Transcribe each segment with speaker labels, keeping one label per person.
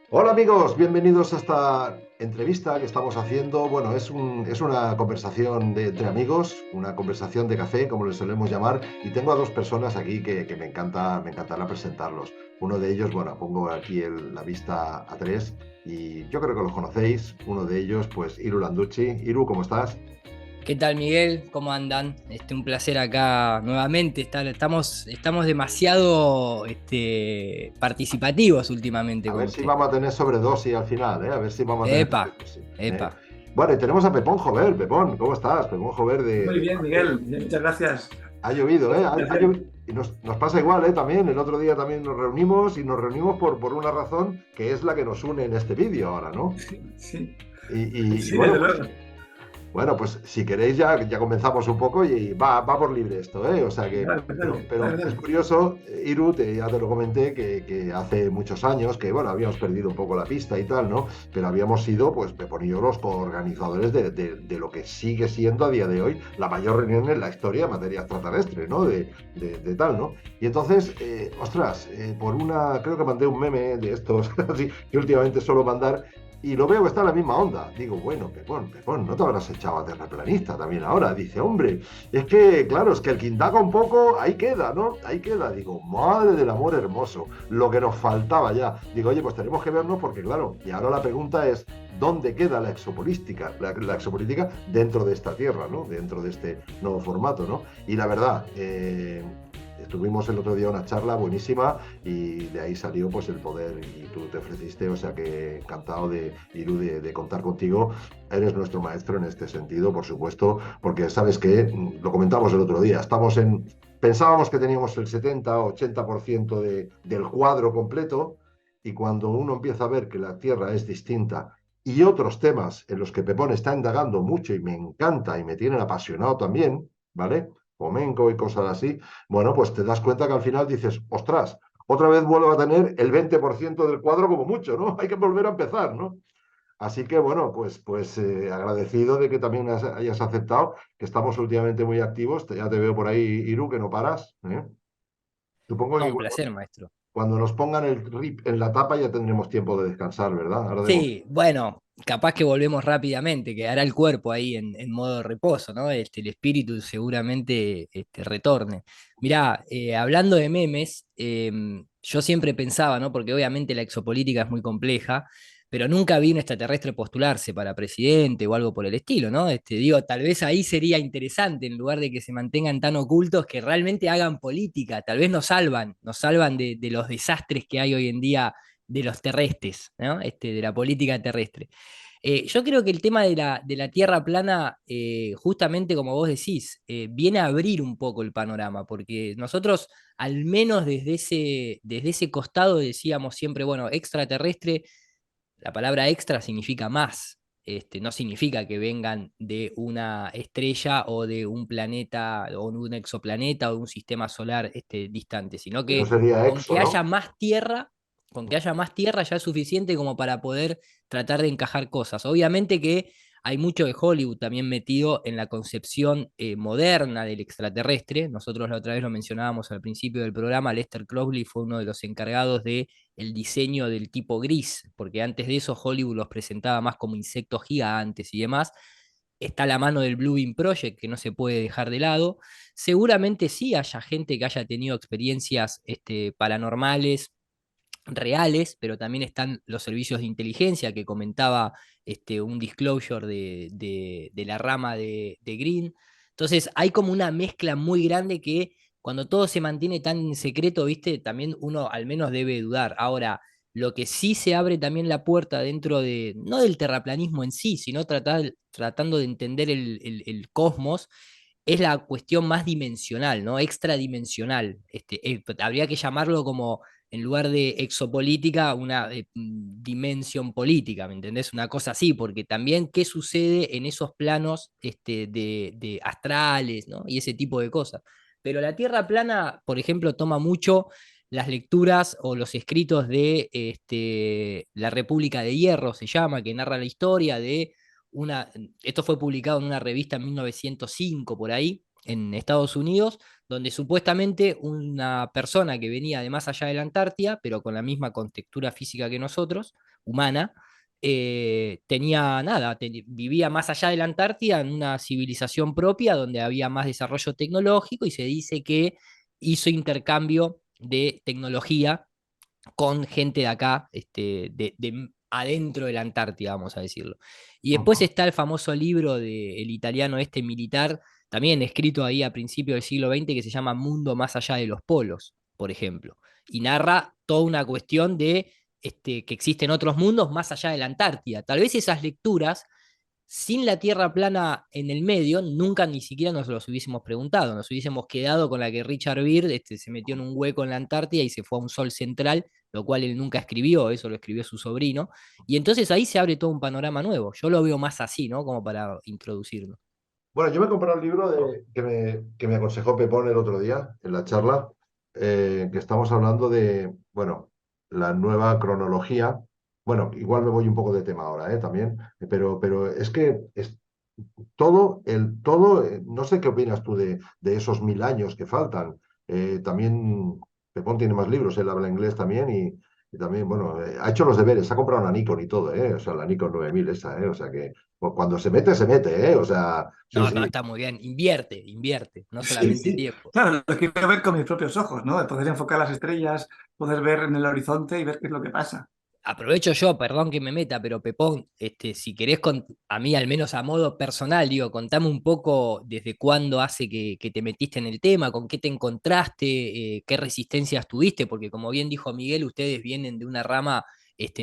Speaker 1: Hola amigos, bienvenidos a esta entrevista que estamos haciendo. Bueno, es una conversación entre amigos, una conversación de café, como le solemos llamar, y tengo a dos personas aquí que me encantará presentarlos. Uno de ellos, bueno, pongo aquí la vista a tres y yo creo que los conocéis. Uno de ellos, pues, Iru Landucci. Iru, ¿cómo estás?
Speaker 2: ¿Qué tal, Miguel? ¿Cómo andan? Un placer acá nuevamente. Estamos demasiado participativos últimamente
Speaker 1: A
Speaker 2: con
Speaker 1: ver si
Speaker 2: usted.
Speaker 1: vamos a tener sobredosis al final, ¿eh? A ver si vamos a tener
Speaker 2: Epa,
Speaker 1: sobredosis, ¿eh?
Speaker 2: epa.
Speaker 1: Bueno, y tenemos a Pepón Jover. Pepón, ¿cómo estás? Pepón Jover
Speaker 3: Muy
Speaker 1: de
Speaker 3: bien, Miguel. Bien, muchas gracias.
Speaker 1: Ha llovido, ¿eh?
Speaker 3: Es un
Speaker 1: Ha
Speaker 3: placer.
Speaker 1: llovido. Y nos pasa igual, ¿eh? También el otro día también nos reunimos y nos reunimos por una razón que es la que nos une en este vídeo ahora, ¿no?
Speaker 3: Sí,
Speaker 1: Y
Speaker 3: sí,
Speaker 1: bueno,
Speaker 3: desde
Speaker 1: pues
Speaker 3: luego.
Speaker 1: si queréis ya comenzamos un poco y va por libre esto, ¿eh? O sea que,
Speaker 3: Dale, dale,
Speaker 1: pero
Speaker 3: dale,
Speaker 1: es
Speaker 3: dale.
Speaker 1: curioso, Iru, ya te lo comenté, que hace muchos años que, bueno, habíamos perdido un poco la pista y tal, ¿no? Pero habíamos sido, pues, Pepón y yo, los coorganizadores de lo que sigue siendo a día de hoy la mayor reunión en la historia de materia extraterrestre, ¿no? De tal, ¿no? Y entonces, ostras, creo que mandé un meme de estos, así, que últimamente suelo mandar, y lo veo que está en la misma onda. Digo, bueno, Pepón, no te habrás echado a terraplanista también ahora. Dice, hombre, es que, claro, es que el que indaga un poco, ahí queda, ¿no? Ahí queda. Digo, madre del amor hermoso, lo que nos faltaba ya. Digo, oye, pues tenemos que vernos porque, claro, y ahora la pregunta es, ¿dónde queda la exopolítica? La exopolítica dentro de esta tierra, ¿no? Dentro de este nuevo formato, ¿no? Y la verdad, tuvimos el otro día una charla buenísima y de ahí salió pues el poder y tú te ofreciste, o sea que encantado de Iru de contar contigo. Eres nuestro maestro en este sentido, por supuesto, porque sabes que, lo comentamos el otro día, pensábamos que teníamos el 70-80% del cuadro completo y cuando uno empieza a ver que la Tierra es distinta y otros temas en los que Pepón está indagando mucho y me encanta y me tienen apasionado también, ¿vale? Flamenco y cosas así, bueno, pues te das cuenta que al final dices, ostras, otra vez vuelvo a tener el 20% del cuadro como mucho, ¿no? Hay que volver a empezar, ¿no? Así que bueno, pues agradecido de que también hayas aceptado, que estamos últimamente muy activos. Ya te veo por ahí, Iru, que no paras, ¿eh? Supongo
Speaker 2: No,
Speaker 1: que
Speaker 2: un placer, maestro.
Speaker 1: cuando nos pongan el RIP en la tapa ya tendremos tiempo de descansar, ¿verdad? Ahora de momento.
Speaker 2: Sí, bueno, capaz que volvemos rápidamente, quedará el cuerpo ahí en modo reposo, ¿no? El espíritu seguramente retorne. Mirá, hablando de memes, yo siempre pensaba, ¿no? Porque obviamente la exopolítica es muy compleja, pero nunca vi un extraterrestre postularse para presidente o algo por el estilo, ¿no? Digo, tal vez ahí sería interesante, en lugar de que se mantengan tan ocultos, que realmente hagan política, tal vez nos salvan de los desastres que hay hoy en día de los terrestres, ¿no? De la política terrestre. Yo creo que el tema de la Tierra plana, justamente como vos decís, viene a abrir un poco el panorama, porque nosotros, al menos desde ese costado, decíamos siempre, bueno, extraterrestre, la palabra extra significa más. No significa que vengan de una estrella o de un planeta o de un exoplaneta o de un sistema solar distante, sino
Speaker 1: Eso
Speaker 2: que
Speaker 1: sería
Speaker 2: con
Speaker 1: EXO,
Speaker 2: que haya
Speaker 1: ¿no?
Speaker 2: más tierra, con que haya más tierra ya es suficiente como para poder tratar de encajar cosas. Obviamente que hay mucho de Hollywood también metido en la concepción moderna del extraterrestre. Nosotros la otra vez lo mencionábamos al principio del programa. Lester Crowley fue uno de los encargados de el diseño del tipo gris, porque antes de eso Hollywood los presentaba más como insectos gigantes y demás. Está la mano del Blue Beam Project, que no se puede dejar de lado. Seguramente sí haya gente que haya tenido experiencias paranormales, reales, pero también están los servicios de inteligencia que comentaba un disclosure de la rama de Green. Entonces hay como una mezcla muy grande que cuando todo se mantiene tan en secreto, ¿viste? También uno al menos debe dudar. Ahora, lo que sí se abre también la puerta dentro de, no del terraplanismo en sí, sino tratando de entender el cosmos, es la cuestión más dimensional, ¿no? Extradimensional. Habría que llamarlo como, en lugar de exopolítica, una dimensión política, ¿me entendés? Una cosa así, porque también qué sucede en esos planos de astrales, ¿no? Y ese tipo de cosas. Pero la Tierra plana, por ejemplo, toma mucho las lecturas o los escritos de la República de Hierro, se llama, que narra la historia de una, esto fue publicado en una revista en 1905 por ahí, en Estados Unidos, donde supuestamente una persona que venía de más allá de la Antártida, pero con la misma contextura física que nosotros, humana, tenía nada, vivía más allá de la Antártida en una civilización propia donde había más desarrollo tecnológico y se dice que hizo intercambio de tecnología con gente de acá, de adentro de la Antártida, vamos a decirlo. Y después
Speaker 3: Ujú.
Speaker 2: está el famoso libro del italiano militar, también escrito ahí a principios del siglo XX, que se llama Mundo más allá de los polos, por ejemplo. Y narra toda una cuestión de que existen otros mundos más allá de la Antártida. Tal vez esas lecturas sin la Tierra plana en el medio, nunca ni siquiera nos los hubiésemos preguntado, nos hubiésemos quedado con la que Richard Byrd se metió en un hueco en la Antártida y se fue a un sol central, lo cual él nunca escribió, eso lo escribió su sobrino, y entonces ahí se abre todo un panorama nuevo. Yo lo veo más así, ¿no? Como para introducirlo.
Speaker 1: Bueno, yo me compré un libro que me aconsejó Pepón el otro día en la charla, que estamos hablando de, bueno, la nueva cronología. Bueno, igual me voy un poco de tema ahora, también, pero es que no sé qué opinas tú de esos 1000 años que faltan. También Pepón tiene más libros, él habla inglés también y también, bueno, ha hecho los deberes, ha comprado una Nikon y todo, ¿eh? O sea, la Nikon 9000 esa, ¿eh? O sea que pues, cuando se mete, ¿eh? O sea, sí,
Speaker 2: No, no,
Speaker 1: sí.
Speaker 2: está muy bien, invierte, invierte, no
Speaker 3: Sí,
Speaker 2: solamente
Speaker 3: sí.
Speaker 2: tiempo.
Speaker 3: Claro, lo quiero ver con mis propios ojos, ¿no? De poder enfocar las estrellas, poder ver en el horizonte y ver qué es lo que pasa.
Speaker 2: Aprovecho yo, perdón que me meta, pero Pepón, si querés, a mí al menos a modo personal, digo, contame un poco desde cuándo hace que te metiste en el tema, con qué te encontraste, qué resistencias tuviste, porque como bien dijo Miguel, ustedes vienen de una rama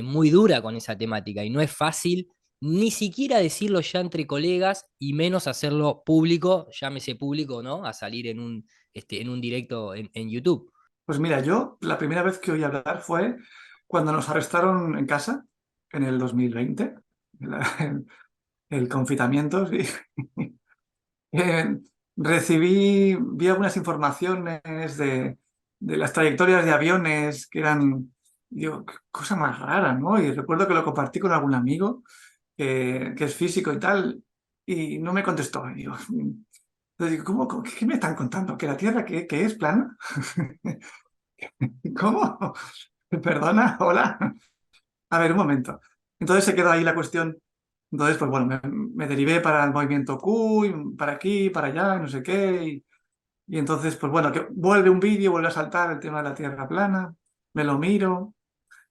Speaker 2: muy dura con esa temática y no es fácil ni siquiera decirlo ya entre colegas y menos hacerlo público, llámese público, ¿no? A salir en un directo en YouTube.
Speaker 3: Pues mira, yo la primera vez que oí hablar fue cuando nos arrestaron en casa, en el 2020, el confinamiento, sí. Eh, vi algunas informaciones de las trayectorias de aviones que eran, digo, qué cosa más rara, ¿no? Y recuerdo que lo compartí con algún amigo que es físico y tal, y no me contestó. Y digo, entonces digo, qué me están contando? ¿Que la Tierra qué es plana? ¿Cómo? Perdona, hola. A ver, un momento. Entonces se quedó ahí la cuestión. Entonces, pues bueno, me derivé para el movimiento Q, y para aquí, para allá, y no sé qué. Y entonces, pues bueno, que vuelve un vídeo, vuelve a saltar el tema de la Tierra plana, me lo miro,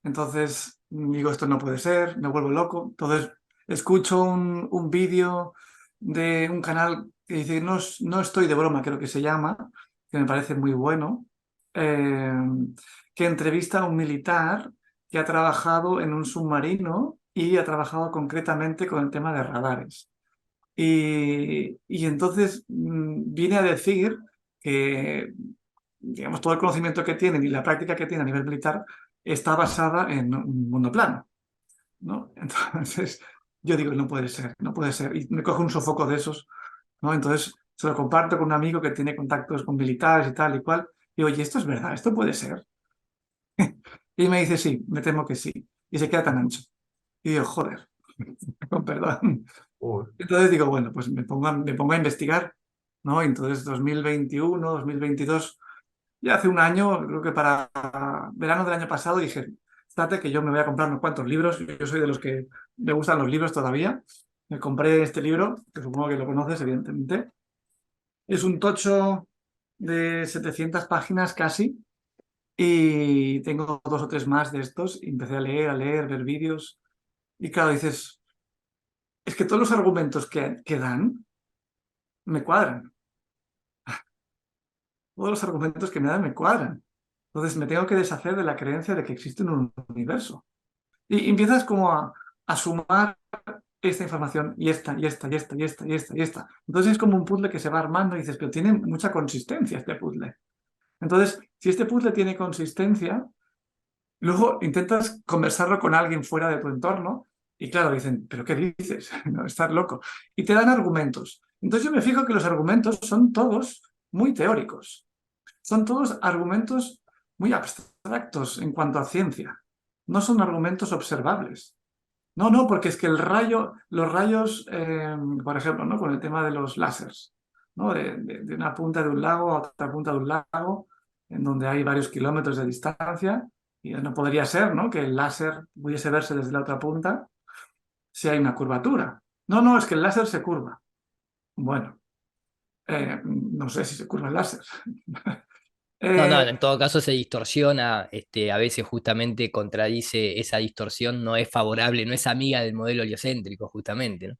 Speaker 3: entonces digo, esto no puede ser, me vuelvo loco. Entonces, escucho un vídeo de un canal que dice, no, no estoy de broma, creo que se llama, que me parece muy bueno, eh, que entrevista a un militar que ha trabajado en un submarino y ha trabajado concretamente con el tema de radares. Y entonces viene a decir que, digamos, todo el conocimiento que tienen y la práctica que tienen a nivel militar está basada en un mundo plano, ¿no? Entonces yo digo, no puede ser, no puede ser. Y me coge un sofoco de esos, ¿no? Entonces se lo comparto con un amigo que tiene contactos con militares y tal y cual. Y oye, esto es verdad, esto puede ser. Y me dice, sí, me temo que sí. Y se queda tan ancho. Y digo, joder, con perdón.
Speaker 1: Uy,
Speaker 3: Entonces digo, bueno, pues me pongo a investigar, ¿no? Entonces 2021, 2022, ya hace un año, creo que para verano del año pasado dije, estate que yo me voy a comprar unos cuantos libros, yo soy de los que me gustan los libros todavía, me compré este libro, que supongo que lo conoces evidentemente, es un tocho de 700 páginas casi, y tengo dos o tres más de estos, y empecé a leer, ver vídeos, y claro, dices, es que todos los argumentos que dan me cuadran. Todos los argumentos que me dan me cuadran. Entonces me tengo que deshacer de la creencia de que existe un universo. Y empiezas como a sumar esta información y esta, y esta, y esta, y esta, y esta, y esta. Entonces es como un puzzle que se va armando y dices, pero tiene mucha consistencia este puzzle. Entonces, si este puzzle tiene consistencia, luego intentas conversarlo con alguien fuera de tu entorno y claro, dicen, ¿pero qué dices? No, estás loco. Y te dan argumentos. Entonces yo me fijo que los argumentos son todos muy teóricos. Son todos argumentos muy abstractos en cuanto a ciencia. No son argumentos observables. No, no, porque es que los rayos, por ejemplo, ¿no? Con el tema de los láseres. ¿no? De una punta de un lago a otra punta de un lago, en donde hay varios kilómetros de distancia, y no podría ser, ¿no? Que el láser pudiese verse desde la otra punta si hay una curvatura. No, no, es que el láser se curva. Bueno, no sé si se curva el láser.
Speaker 2: No, no,
Speaker 3: Eh,
Speaker 2: en todo caso se distorsiona, a veces justamente contradice esa distorsión, no es favorable, no es amiga del modelo heliocéntrico, justamente, ¿no?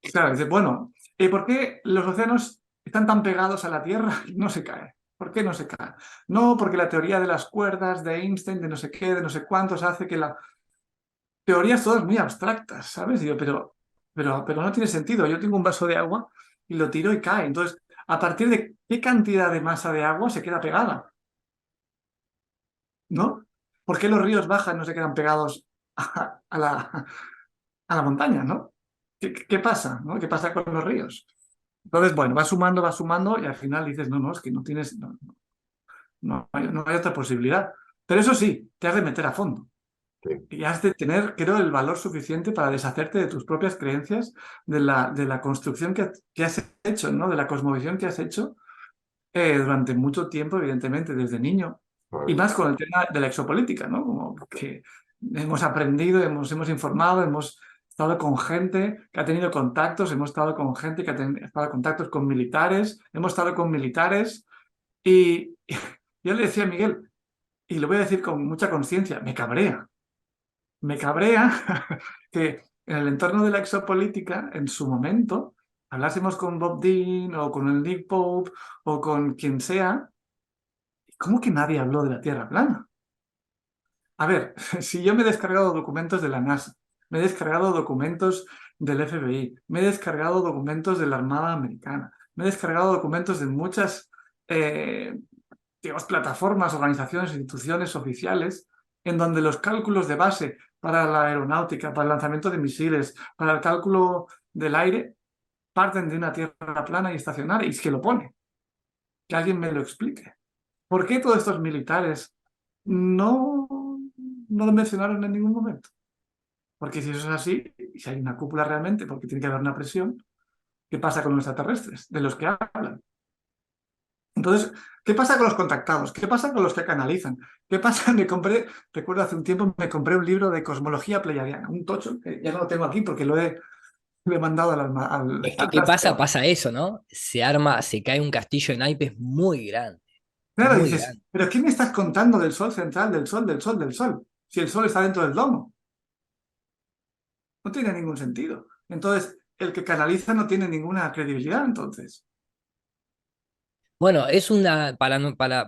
Speaker 3: claro, dice, bueno, ¿y por qué los océanos están tan pegados a la Tierra y no se caen? ¿Por qué no se caen? No, porque la teoría de las cuerdas de Einstein, de no sé qué, de no sé cuántos, hace que la teorías todas muy abstractas, ¿sabes? Y yo, pero no tiene sentido. Yo tengo un vaso de agua y lo tiro y cae. Entonces, ¿a partir de qué cantidad de masa de agua se queda pegada? ¿No? ¿Por qué los ríos bajan y no se quedan pegados a la montaña, ¿no? ¿Qué pasa? ¿No? ¿Qué pasa con los ríos? Entonces, bueno, va sumando y al final dices, no, no, es que no tienes, no hay otra posibilidad. Pero eso sí, te has de meter a fondo.
Speaker 1: Sí,
Speaker 3: Y has de tener, creo, el valor suficiente para deshacerte de tus propias creencias, de la construcción que has hecho, ¿no? De la cosmovisión que has hecho durante mucho tiempo, evidentemente, desde niño. Y
Speaker 1: vale.
Speaker 3: más con el tema de la exopolítica, ¿no? Como que hemos aprendido, hemos informado, hemos estado con gente que ha tenido contactos, hemos estado con gente que ha estado en contactos con militares, hemos estado con militares y yo le decía a Miguel, y lo voy a decir con mucha conciencia, me cabrea que en el entorno de la exopolítica, en su momento, hablásemos con Bob Dean o con el Nick Pope o con quien sea, ¿cómo que nadie habló de la Tierra plana? A ver, si yo me he descargado documentos de la NASA, me he descargado documentos del FBI, me he descargado documentos de la Armada Americana, me he descargado documentos de muchas, eh, digamos, plataformas, organizaciones, instituciones oficiales, en donde los cálculos de base para la aeronáutica, para el lanzamiento de misiles, para el cálculo del aire, parten de una Tierra plana y estacionaria, y es que lo pone. Que alguien me lo explique. ¿Por qué todos estos militares no, no lo mencionaron en ningún momento? Porque si eso es así, y si hay una cúpula realmente, porque tiene que haber una presión, ¿qué pasa con los extraterrestres? De los que hablan. Entonces, ¿qué pasa con los contactados? ¿Qué pasa con los que canalizan? ¿Qué pasa? Recuerdo hace un tiempo, me compré un libro de cosmología pleiadiana, un tocho, que ya no lo tengo aquí porque lo he mandado
Speaker 2: Es que,
Speaker 3: al
Speaker 2: ¿qué pasa?
Speaker 3: trastero.
Speaker 2: Pasa eso, ¿no? Se arma, se cae un castillo de naipes muy grande,
Speaker 3: Claro,
Speaker 2: muy
Speaker 3: dices,
Speaker 2: grande.
Speaker 3: ¿pero qué me estás contando del Sol central, del Sol, del Sol, del Sol? Si el Sol está dentro del domo. No tiene ningún sentido. Entonces, el que canaliza no tiene ninguna credibilidad, entonces.
Speaker 2: Bueno, es una,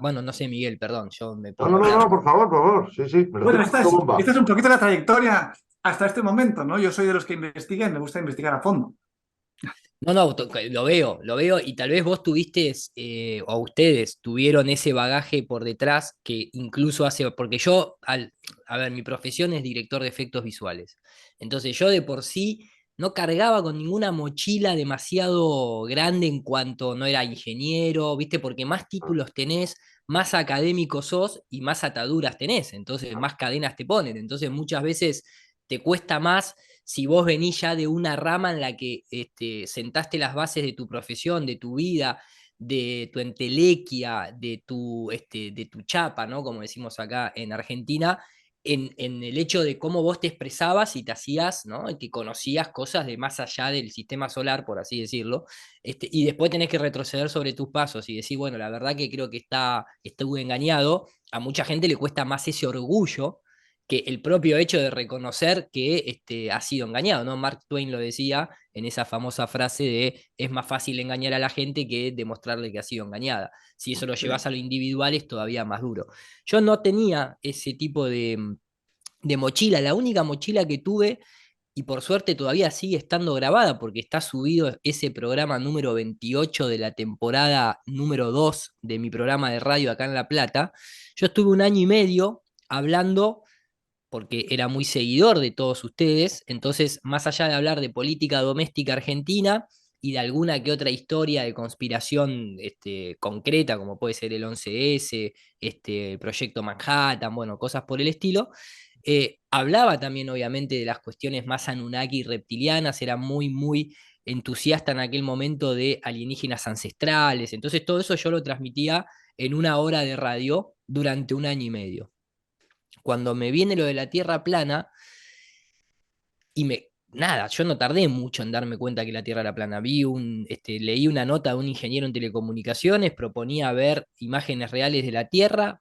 Speaker 2: bueno, no sé, Miguel, perdón, yo me
Speaker 1: No,
Speaker 2: pongo a
Speaker 1: no, no,
Speaker 2: hablar.
Speaker 1: no, por favor, por favor. Sí, sí, me lo estoy
Speaker 3: Bueno,
Speaker 1: pasando
Speaker 3: esta
Speaker 1: bomba.
Speaker 3: es un poquito la trayectoria hasta este momento, ¿no? Yo soy de los que investigan y me gusta investigar a fondo.
Speaker 2: No, no, lo veo, y tal vez vos tuviste, o ustedes tuvieron ese bagaje por detrás que incluso hace, porque yo, a ver, mi profesión es director de efectos visuales, entonces yo de por sí no cargaba con ninguna mochila demasiado grande en cuanto no era ingeniero, ¿viste? Porque más títulos tenés, más académico sos y más ataduras tenés, entonces más cadenas te ponen, entonces muchas veces te cuesta más si vos venís ya de una rama en la que sentaste las bases de tu profesión, de tu vida, de tu entelequia, de tu chapa, ¿no? Como decimos acá en Argentina, en el hecho de cómo vos te expresabas y te hacías, ¿no? Que conocías cosas de más allá del sistema solar, por así decirlo, y después tenés que retroceder sobre tus pasos y decir, bueno, la verdad que creo que estuve engañado. A mucha gente le cuesta más ese orgullo que el propio hecho de reconocer que ha sido engañado, ¿no? Mark Twain lo decía en esa famosa frase de es más fácil engañar a la gente que demostrarle que ha sido engañada. Si eso lo
Speaker 3: Sí.
Speaker 2: llevas a lo individual es todavía más duro. Yo no tenía ese tipo de mochila, la única mochila que tuve, y por suerte todavía sigue estando grabada porque está subido ese programa número 28 de la temporada número 2 de mi programa de radio acá en La Plata. Yo estuve un año y medio hablando porque era muy seguidor de todos ustedes, entonces más allá de hablar de política doméstica argentina y de alguna que otra historia de conspiración concreta, como puede ser el 11S, el Proyecto Manhattan, bueno, cosas por el estilo, hablaba también obviamente de las cuestiones más Anunnaki reptilianas, era muy, muy entusiasta en aquel momento de alienígenas ancestrales. Entonces todo eso yo lo transmitía en una hora de radio durante un año y medio. Cuando me viene lo de la Tierra plana, nada, yo no tardé mucho en darme cuenta que la Tierra era plana. Leí una nota de un ingeniero en telecomunicaciones, proponía ver imágenes reales de la Tierra.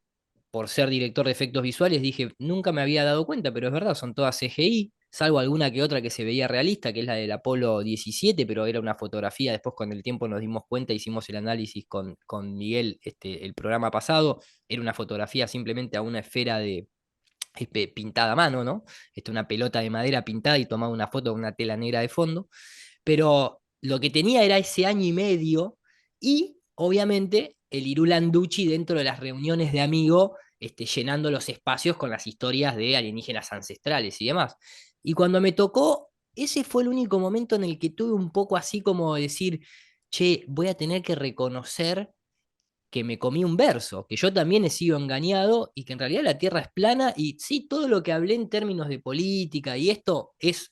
Speaker 2: Por ser director de efectos visuales, dije, nunca me había dado cuenta, pero es verdad, son todas CGI, salvo alguna que otra que se veía realista, que es la del Apolo 17, pero era una fotografía. Después, con el tiempo, nos dimos cuenta, hicimos el análisis con Miguel, el programa pasado, era una fotografía simplemente a una esfera pintada a mano, ¿no? Una pelota de madera pintada y tomaba una foto con una tela negra de fondo. Pero lo que tenía era ese año y medio y, obviamente, el Irulanducci dentro de las reuniones de amigos, llenando los espacios con las historias de alienígenas ancestrales y demás. Y cuando me tocó, ese fue el único momento en el que tuve un poco así como decir, che, voy a tener que reconocer que me comí un verso, que yo también he sido engañado y que en realidad la Tierra es plana y sí, todo lo que hablé en términos de política y esto es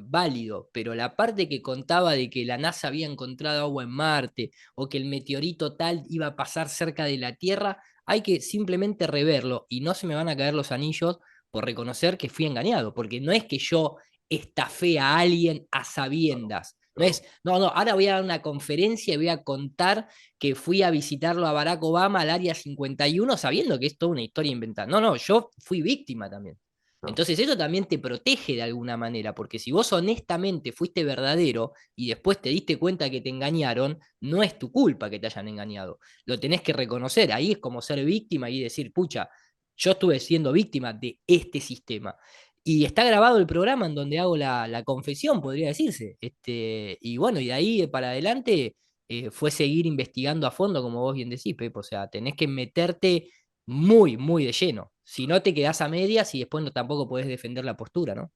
Speaker 2: válido, pero la parte que contaba de que la NASA había encontrado agua en Marte o que el meteorito tal iba a pasar cerca de la Tierra, hay que simplemente reverlo y no se me van a caer los anillos por reconocer que fui engañado, porque no es que yo estafé a alguien a sabiendas. No
Speaker 1: Claro.
Speaker 2: es, no, no, ahora voy a dar una conferencia y voy a contar que fui a visitarlo a Barack Obama al Área 51 sabiendo que es toda una historia inventada. No, no, yo fui víctima también.
Speaker 1: Claro.
Speaker 2: Entonces eso también te protege de alguna manera, porque si vos honestamente fuiste verdadero y después te diste cuenta que te engañaron, no es tu culpa que te hayan engañado. Lo tenés que reconocer. Ahí es como ser víctima y decir, pucha, yo estuve siendo víctima de este sistema. Y está grabado el programa en donde hago la confesión, podría decirse. Y bueno, y de ahí para adelante fue seguir investigando a fondo, como vos bien decís, Pep. O sea, tenés que meterte muy, muy de lleno. Si no, te quedás a medias y después no, tampoco podés defender la postura, ¿no?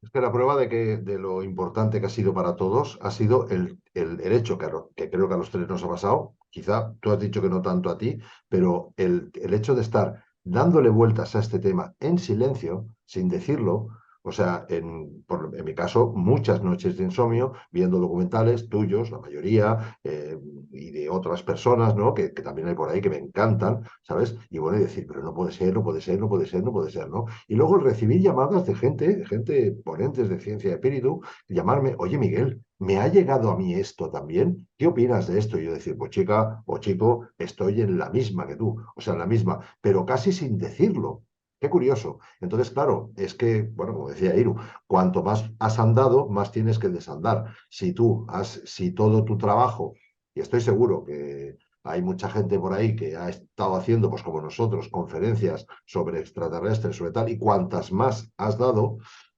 Speaker 1: Es que la prueba de lo importante que ha sido para todos ha sido el hecho que creo que a los tres nos ha pasado. Quizá tú has dicho que no tanto a ti, pero el hecho de estar dándole vueltas a este tema en silencio, sin decirlo. O sea, en mi caso, muchas noches de insomnio viendo documentales tuyos, la mayoría, y de otras personas, ¿no? Que también hay por ahí que me encantan, ¿sabes? Y bueno, y decir, pero no puede ser, no puede ser, no puede ser, no puede ser, ¿no? Y luego el recibir llamadas de gente, ponentes de ciencia de espíritu, llamarme, oye Miguel, ¿me ha llegado a mí esto también? ¿Qué opinas de esto? Y yo decir, pues chica o chico, estoy en la misma que tú, o sea, en la misma, pero casi sin decirlo. Qué curioso. Entonces, claro, es que, bueno, como decía Iru, cuanto más has andado, más tienes que desandar. Si todo tu trabajo, y estoy seguro que hay mucha gente por ahí que ha estado haciendo, pues como nosotros, conferencias sobre extraterrestres, sobre tal, y cuantas más has dado,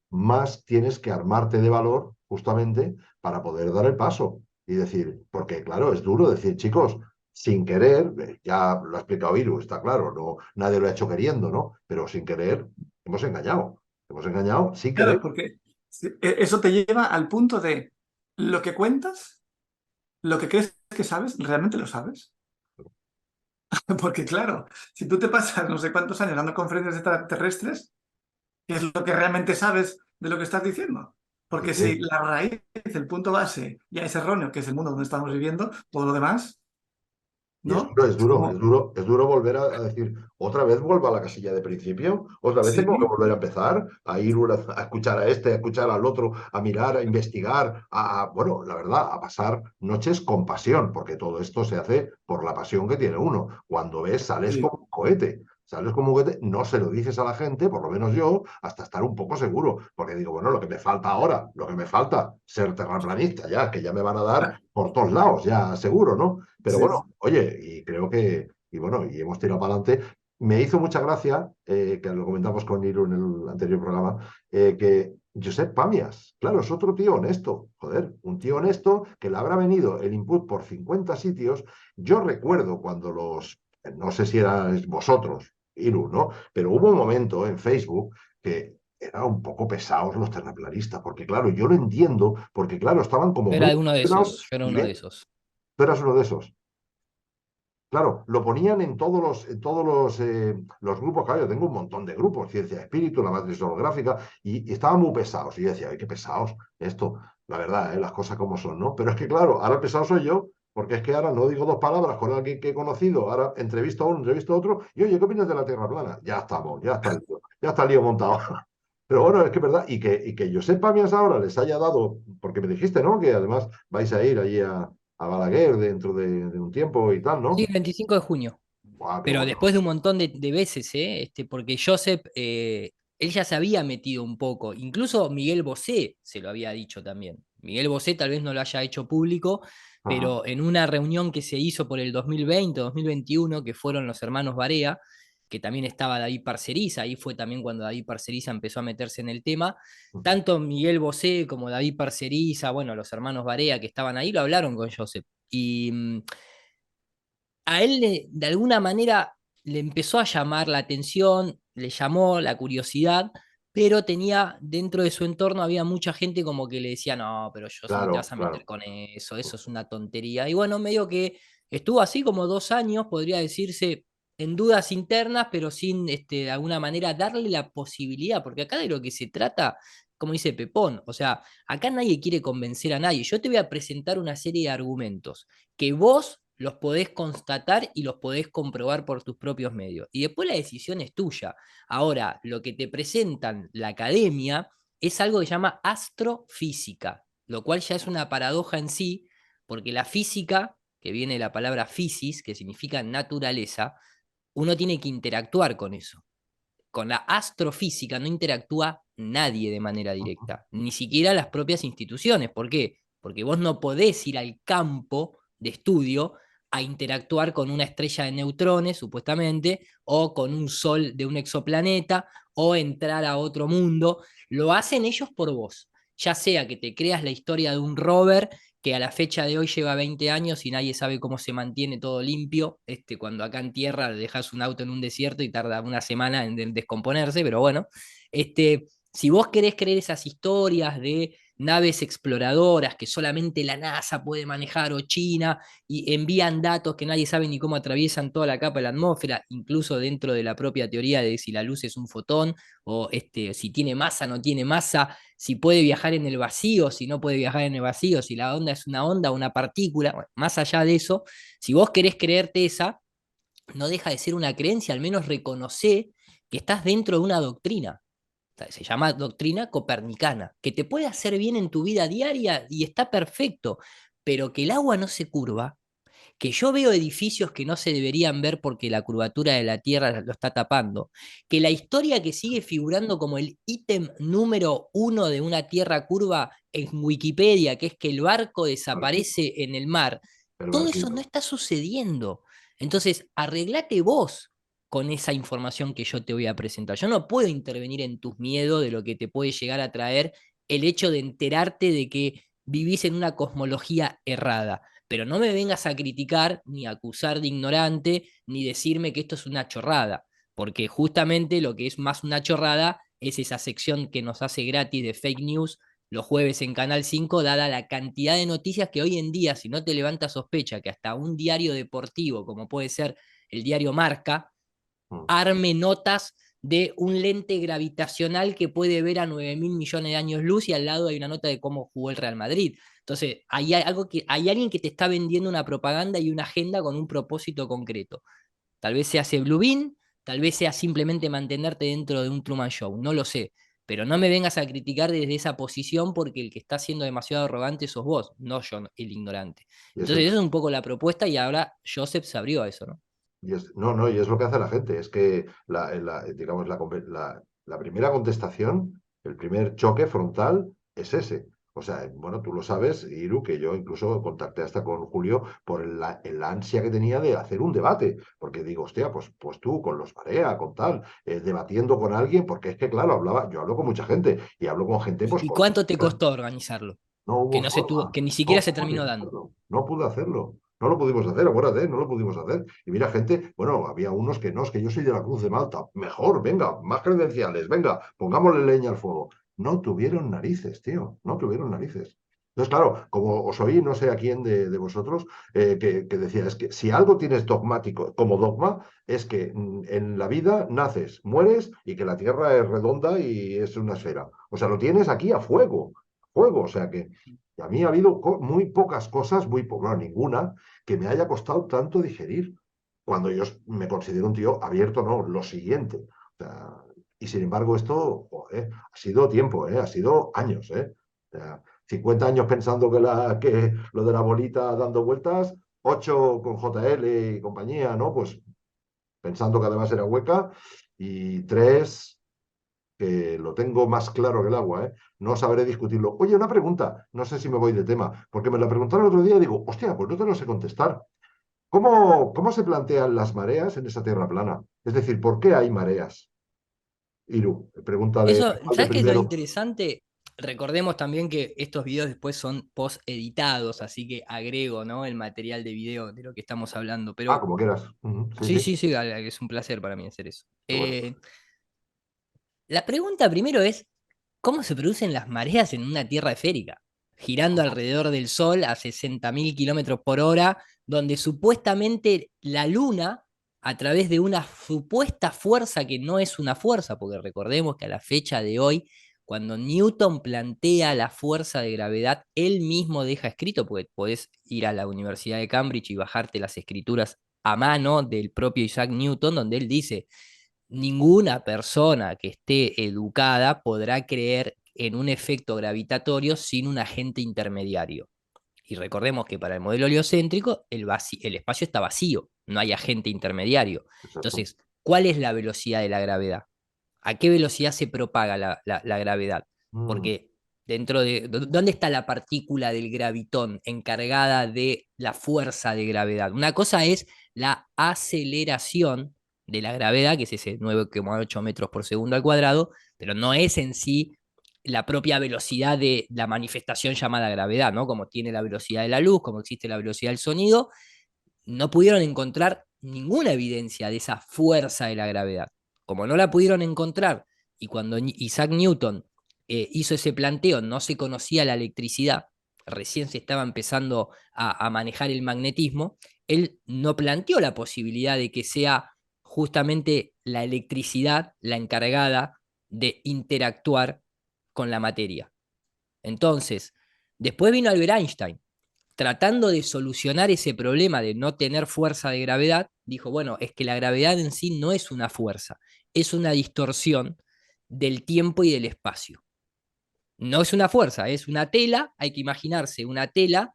Speaker 1: más tienes que armarte de valor justamente para poder dar el paso y decir, porque claro, es duro decir, chicos, sin querer, ya lo ha explicado Iru, está claro, no, nadie lo ha hecho queriendo, ¿no? Pero sin querer hemos engañado sin querer.
Speaker 3: Claro, porque eso te lleva al punto de lo que cuentas, lo que crees que sabes, ¿realmente lo sabes? Porque claro, si tú te pasas no sé cuántos años dando conferencias extraterrestres, ¿qué es lo que realmente sabes de lo que estás diciendo?
Speaker 1: Sí,
Speaker 3: Porque si la raíz, el punto base, ya es erróneo, que es el mundo donde estamos viviendo, todo lo demás,
Speaker 1: y es
Speaker 3: ¿no?
Speaker 1: duro, es
Speaker 3: Es
Speaker 1: duro, es
Speaker 3: como,
Speaker 1: duro, es duro volver a decir, otra vez vuelvo a la casilla de principio, otra vez tengo que
Speaker 3: sí,
Speaker 1: volver a empezar, a ir a escuchar a este, a escuchar al otro, a mirar, a investigar, bueno, la verdad, a pasar noches con pasión, porque todo esto se hace por la pasión que tiene uno. Cuando ves, sales
Speaker 3: sí,
Speaker 1: como un cohete. Sales como un cohete, no se lo dices a la gente, por lo menos yo, hasta estar un poco seguro, porque digo, bueno, lo que me falta ahora, lo que me falta, ser terraplanista, ya, que ya me van a dar por todos lados, ya seguro, ¿no? Pero
Speaker 3: sí,
Speaker 1: bueno, oye, y creo que, y bueno, y hemos tirado para adelante. Me hizo mucha gracia, que lo comentamos con Iru en el anterior programa, que Josep Pamias, claro, es otro tío honesto, joder, un tío honesto que le habrá venido el input por 50 sitios. Yo recuerdo cuando no sé si erais vosotros, Iru, ¿no? Pero hubo un momento en Facebook que eran un poco pesados los terraplanistas, porque claro, yo lo entiendo, porque claro, estaban como
Speaker 2: Yo
Speaker 1: muy
Speaker 2: era uno de
Speaker 1: emocionados
Speaker 2: esos, yo era
Speaker 1: y
Speaker 2: uno de
Speaker 1: ven,
Speaker 2: esos.
Speaker 1: tú eras uno de esos. Claro, lo ponían en todos los grupos. Claro, yo tengo un montón de grupos, Ciencia de Espíritu, la matriz holográfica, y estaban muy pesados. Y yo decía, ay, qué pesados esto, la verdad, las cosas como son, ¿no? Pero es que, claro, ahora el pesado soy yo, porque es que ahora no digo dos palabras con alguien que he conocido, ahora entrevisto a uno, entrevisto a otro, y oye, ¿qué opinas de la Tierra plana? Ya estamos, ya está el lío montado. Pero bueno, es que es verdad, y que Josep Pamias ahora les haya dado, porque me dijiste, ¿no? Que además vais a ir allí a Balaguer dentro de un tiempo y tal,
Speaker 2: Sí,
Speaker 1: ¿no?
Speaker 2: el 25 de junio.
Speaker 1: Guau, qué
Speaker 2: Pero después
Speaker 1: bueno.
Speaker 2: de un montón de veces, porque Joseph, él ya se había metido un poco, incluso Miguel Bosé se lo había dicho también. Miguel Bosé tal vez no lo haya hecho público,
Speaker 1: Ajá.
Speaker 2: pero en una reunión que se hizo por el 2020, 2021, que fueron los hermanos Barea, que también estaba David Parceriza, ahí fue también cuando David Parceriza empezó a meterse en el tema, tanto Miguel Bosé como David Parceriza, bueno, los hermanos Barea que estaban ahí, lo hablaron con Joseph. Y a él de alguna manera le empezó a llamar la atención, le llamó la curiosidad, pero tenía dentro de su entorno había mucha gente como que le decía, no, pero yo no te
Speaker 1: Claro,
Speaker 2: vas a meter
Speaker 1: claro.
Speaker 2: con eso es una tontería. Y bueno, medio que estuvo así como 2 años, podría decirse, en dudas internas, pero sin de alguna manera darle la posibilidad, porque acá de lo que se trata, como dice Pepón, o sea, acá nadie quiere convencer a nadie. Yo te voy a presentar una serie de argumentos que vos los podés constatar y los podés comprobar por tus propios medios. Y después la decisión es tuya. Ahora, lo que te presentan la academia es algo que se llama astrofísica, lo cual ya es una paradoja en sí, porque la física, que viene de la palabra physis, que significa naturaleza, uno tiene que interactuar con eso. Con la astrofísica no interactúa nadie de manera directa, ni siquiera las propias instituciones. ¿Por qué? Porque vos no podés ir al campo de estudio a interactuar con una estrella de neutrones, supuestamente, o con un sol de un exoplaneta, o entrar a otro mundo. Lo hacen ellos por vos. Ya sea que te creas la historia de un rover que a la fecha de hoy lleva 20 años y nadie sabe cómo se mantiene todo limpio, cuando acá en tierra dejas un auto en un desierto y tarda una semana en descomponerse, pero bueno, si vos querés creer esas historias de naves exploradoras que solamente la NASA puede manejar o China y envían datos que nadie sabe ni cómo atraviesan toda la capa de la atmósfera, incluso dentro de la propia teoría de si la luz es un fotón o si tiene masa, no tiene masa, si puede viajar en el vacío, si no puede viajar en el vacío, si la onda es una onda o una partícula, bueno, más allá de eso, si vos querés creerte esa, no deja de ser una creencia, al menos reconoce que estás dentro de una doctrina. Se llama doctrina copernicana, que te puede hacer bien en tu vida diaria y está perfecto, pero que el agua no se curva, que yo veo edificios que no se deberían ver porque la curvatura de la Tierra lo está tapando, que la historia que sigue figurando como el ítem número 1 de una Tierra curva en Wikipedia, que es que el barco
Speaker 1: Barquito,
Speaker 2: desaparece en el mar,
Speaker 1: el
Speaker 2: todo eso no
Speaker 1: barquito.
Speaker 2: está sucediendo. Entonces, arreglate vos con esa información que yo te voy a presentar. Yo no puedo intervenir en tus miedos de lo que te puede llegar a traer el hecho de enterarte de que vivís en una cosmología errada, pero no me vengas a criticar, ni a acusar de ignorante, ni decirme que esto es una chorrada, porque justamente lo que es más una chorrada es esa sección que nos hace gratis de fake news los jueves en Canal 5, dada la cantidad de noticias que hoy en día, si no te levanta sospecha que hasta un diario deportivo, como puede ser el diario Marca,
Speaker 1: Mm.
Speaker 2: arme notas de un lente gravitacional que puede ver a 9.000 millones de años luz y al lado hay una nota de cómo jugó el Real Madrid. Entonces, hay alguien que te está vendiendo una propaganda y una agenda con un propósito concreto. Tal vez sea ese Blue Bean, tal vez sea simplemente mantenerte dentro de un Truman Show, no lo sé. Pero no me vengas a criticar desde esa posición porque el que está siendo demasiado arrogante sos vos, no yo, el ignorante.
Speaker 1: Y es
Speaker 2: Entonces,
Speaker 1: el,
Speaker 2: eso es un poco la propuesta y ahora Joseph se abrió a eso, ¿no?
Speaker 1: no, no, y es lo que hace la gente. Es que, digamos, la primera contestación, el primer choque frontal es ese. O sea, bueno, tú lo sabes, Iru, que yo incluso contacté hasta con Julio por el ansia que tenía de hacer un debate. Porque digo, hostia, pues tú con los Marea, con tal, debatiendo con alguien, porque es que, claro, yo hablo con mucha gente y hablo con gente, pues
Speaker 2: ¿Y
Speaker 1: con.
Speaker 2: cuánto te costó organizarlo?
Speaker 1: No
Speaker 2: Que
Speaker 1: hubo
Speaker 2: no se tuvo,
Speaker 1: forma,
Speaker 2: que ni siquiera
Speaker 1: no
Speaker 2: se
Speaker 1: pude
Speaker 2: terminó dando.
Speaker 1: hacerlo, no pude hacerlo. No lo pudimos hacer, acuérdate, no lo pudimos hacer. Y mira, gente, bueno, había unos que no, es que yo soy de la Cruz de Malta. Mejor, venga, más credenciales, venga, pongámosle leña al fuego. No tuvieron narices, tío, no tuvieron narices. Entonces, claro, como os oí, no sé a quién de vosotros, que decía, es que si algo tienes dogmático como dogma, es que en la vida naces, mueres y que la Tierra es redonda y es una esfera. O sea, lo tienes aquí a fuego. O sea que a mí ha habido muy pocas cosas, bueno, ninguna, que me haya costado tanto digerir. Cuando yo me considero un tío abierto, no, lo siguiente. O sea, y sin embargo, esto joder, ha sido tiempo, ha sido años. O sea, 50 años pensando que lo de la bolita dando vueltas, 8 con JL y compañía, ¿no? Pues pensando que además era hueca, y 3 que lo tengo más claro que el agua, ¿eh? No sabré discutirlo. Oye, una pregunta, no sé si me voy de tema, porque me la preguntaron el otro día y digo, hostia, pues no te lo sé contestar. ¿Cómo se plantean las mareas en esa tierra plana? Es decir, ¿por qué hay mareas? Iru, pregunta de
Speaker 2: Eso,
Speaker 1: Alde
Speaker 2: ¿sabes qué es lo
Speaker 1: primero.
Speaker 2: interesante? Recordemos también que estos videos después son post editados, así que agrego, ¿no? El material de video de lo que estamos hablando.
Speaker 1: Ah,
Speaker 2: Pero
Speaker 1: como quieras. Ujú, sí,
Speaker 2: sí,
Speaker 1: sí,
Speaker 2: sí, sí, es un placer para mí hacer eso.
Speaker 1: qué bueno.
Speaker 2: La pregunta primero es, ¿cómo se producen las mareas en una tierra esférica? Girando alrededor del Sol a 60.000 kilómetros por hora, donde supuestamente la Luna, a través de una supuesta fuerza que no es una fuerza, porque recordemos que a la fecha de hoy, cuando Newton plantea la fuerza de gravedad, él mismo deja escrito, porque podés ir a la Universidad de Cambridge y bajarte las escrituras a mano del propio Isaac Newton, donde él dice, ninguna persona que esté educada podrá creer en un efecto gravitatorio sin un agente intermediario. Y recordemos que para el modelo heliocéntrico el espacio está vacío, no hay agente intermediario.
Speaker 1: Exacto.
Speaker 2: Entonces, ¿cuál es la velocidad de la gravedad? ¿A qué velocidad se propaga la gravedad?
Speaker 1: Mm,
Speaker 2: Porque dentro de... ¿Dónde está la partícula del gravitón encargada de la fuerza de gravedad? Una cosa es la aceleración de la gravedad, que es ese 9,8 metros por segundo al cuadrado, pero no es en sí la propia velocidad de la manifestación llamada gravedad, ¿no? Como tiene la velocidad de la luz, como existe la velocidad del sonido, no pudieron encontrar ninguna evidencia de esa fuerza de la gravedad. Como no la pudieron encontrar, y cuando Isaac Newton hizo ese planteo, no se conocía la electricidad, recién se estaba empezando a manejar el magnetismo, él no planteó la posibilidad de que sea justamente la electricidad la encargada de interactuar con la materia. Entonces, después vino Albert Einstein, tratando de solucionar ese problema de no tener fuerza de gravedad, dijo, bueno, es que la gravedad en sí no es una fuerza, es una distorsión del tiempo y del espacio. No es una fuerza, es una tela, hay que imaginarse una tela,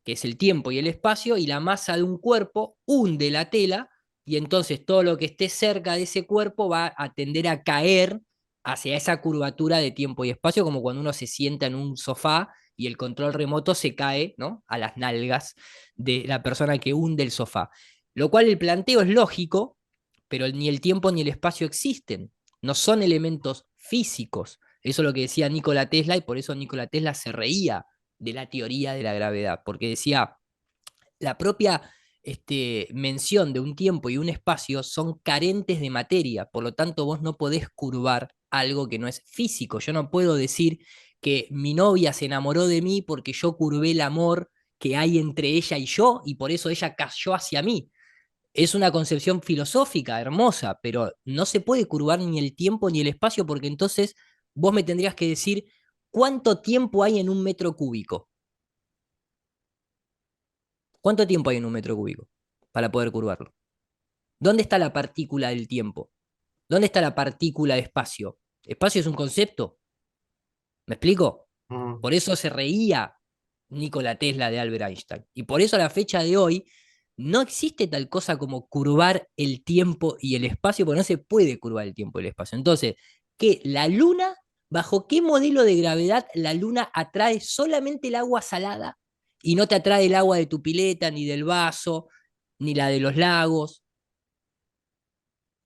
Speaker 2: que es el tiempo y el espacio, y la masa de un cuerpo hunde la tela, y entonces todo lo que esté cerca de ese cuerpo va a tender a caer hacia esa curvatura de tiempo y espacio, como cuando uno se sienta en un sofá y el control remoto se cae, ¿no?, a las nalgas de la persona que hunde el sofá. Lo cual el planteo es lógico, pero ni el tiempo ni el espacio existen, no son elementos físicos. Eso es lo que decía Nikola Tesla, y por eso Nikola Tesla se reía de la teoría de la gravedad, porque decía, la propia mención de un tiempo y un espacio son carentes de materia, por lo tanto vos no podés curvar algo que no es físico. Yo no puedo decir que mi novia se enamoró de mí porque yo curvé el amor que hay entre ella y yo, y por eso ella cayó hacia mí. Es una concepción filosófica hermosa, pero no se puede curvar ni el tiempo ni el espacio, porque entonces vos me tendrías que decir cuánto tiempo hay en un metro cúbico. ¿Cuánto tiempo hay en un metro cúbico para poder curvarlo? ¿Dónde está la partícula del tiempo? ¿Dónde está la partícula de espacio? ¿Espacio es un concepto? ¿Me explico?
Speaker 1: mm.
Speaker 2: Por eso se reía Nikola Tesla de Albert Einstein. Y por eso a la fecha de hoy no existe tal cosa como curvar el tiempo y el espacio, porque no se puede curvar el tiempo y el espacio. Entonces, ¿qué? ¿La Luna? ¿Bajo qué modelo de gravedad la Luna atrae solamente el agua salada y no te atrae el agua de tu pileta, ni del vaso, ni la de los lagos?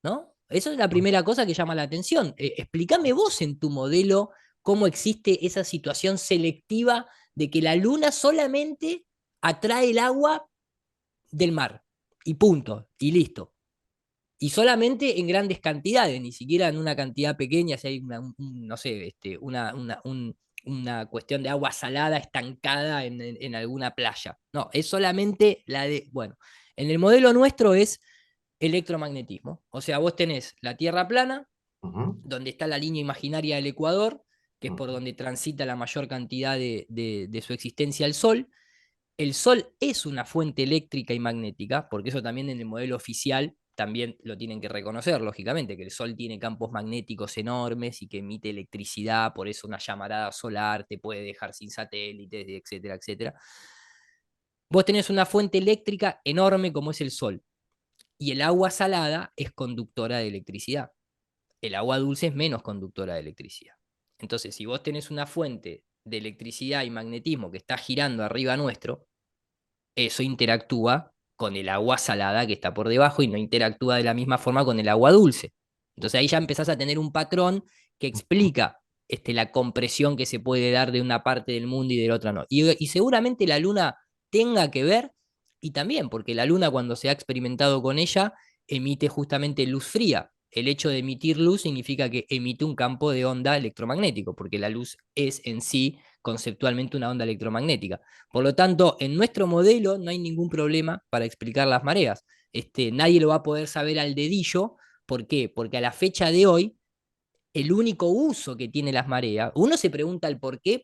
Speaker 2: ¿No? Eso es la primera cosa que llama la atención. Explícame vos en tu modelo cómo existe esa situación selectiva de que la luna solamente atrae el agua del mar. Y punto. Y listo. Y solamente en grandes cantidades, ni siquiera en una cantidad pequeña, si hay no sé, una cuestión de agua salada estancada en alguna playa. No, es solamente la de, bueno, en el modelo nuestro es electromagnetismo. O sea, vos tenés la Tierra plana,
Speaker 1: Ujú,
Speaker 2: donde está la línea imaginaria del Ecuador, que es por
Speaker 1: ujú,
Speaker 2: donde transita la mayor cantidad de su existencia el Sol. El Sol es una fuente eléctrica y magnética, porque eso también en el modelo oficial también lo tienen que reconocer, lógicamente, que el Sol tiene campos magnéticos enormes y que emite electricidad, por eso una llamarada solar te puede dejar sin satélites, etcétera, etcétera. Vos tenés una fuente eléctrica enorme como es el Sol, y el agua salada es conductora de electricidad. El agua dulce es menos conductora de electricidad. Entonces, si vos tenés una fuente de electricidad y magnetismo que está girando arriba nuestro, eso interactúa con el agua salada que está por debajo y no interactúa de la misma forma con el agua dulce. Entonces ahí ya empezás a tener un patrón que
Speaker 1: ujú,
Speaker 2: explica la compresión que se puede dar de una parte del mundo y de la otra no. Y seguramente la luna tenga que ver, y también porque la luna cuando se ha experimentado con ella, emite justamente luz fría. El hecho de emitir luz significa que emite un campo de onda electromagnético, porque la luz es en sí conceptualmente una onda electromagnética. Por lo tanto, en nuestro modelo no hay ningún problema para explicar las mareas. Nadie lo va a poder saber al dedillo. ¿Por qué? Porque a la fecha de hoy, el único uso que tiene las mareas, uno se pregunta el por qué,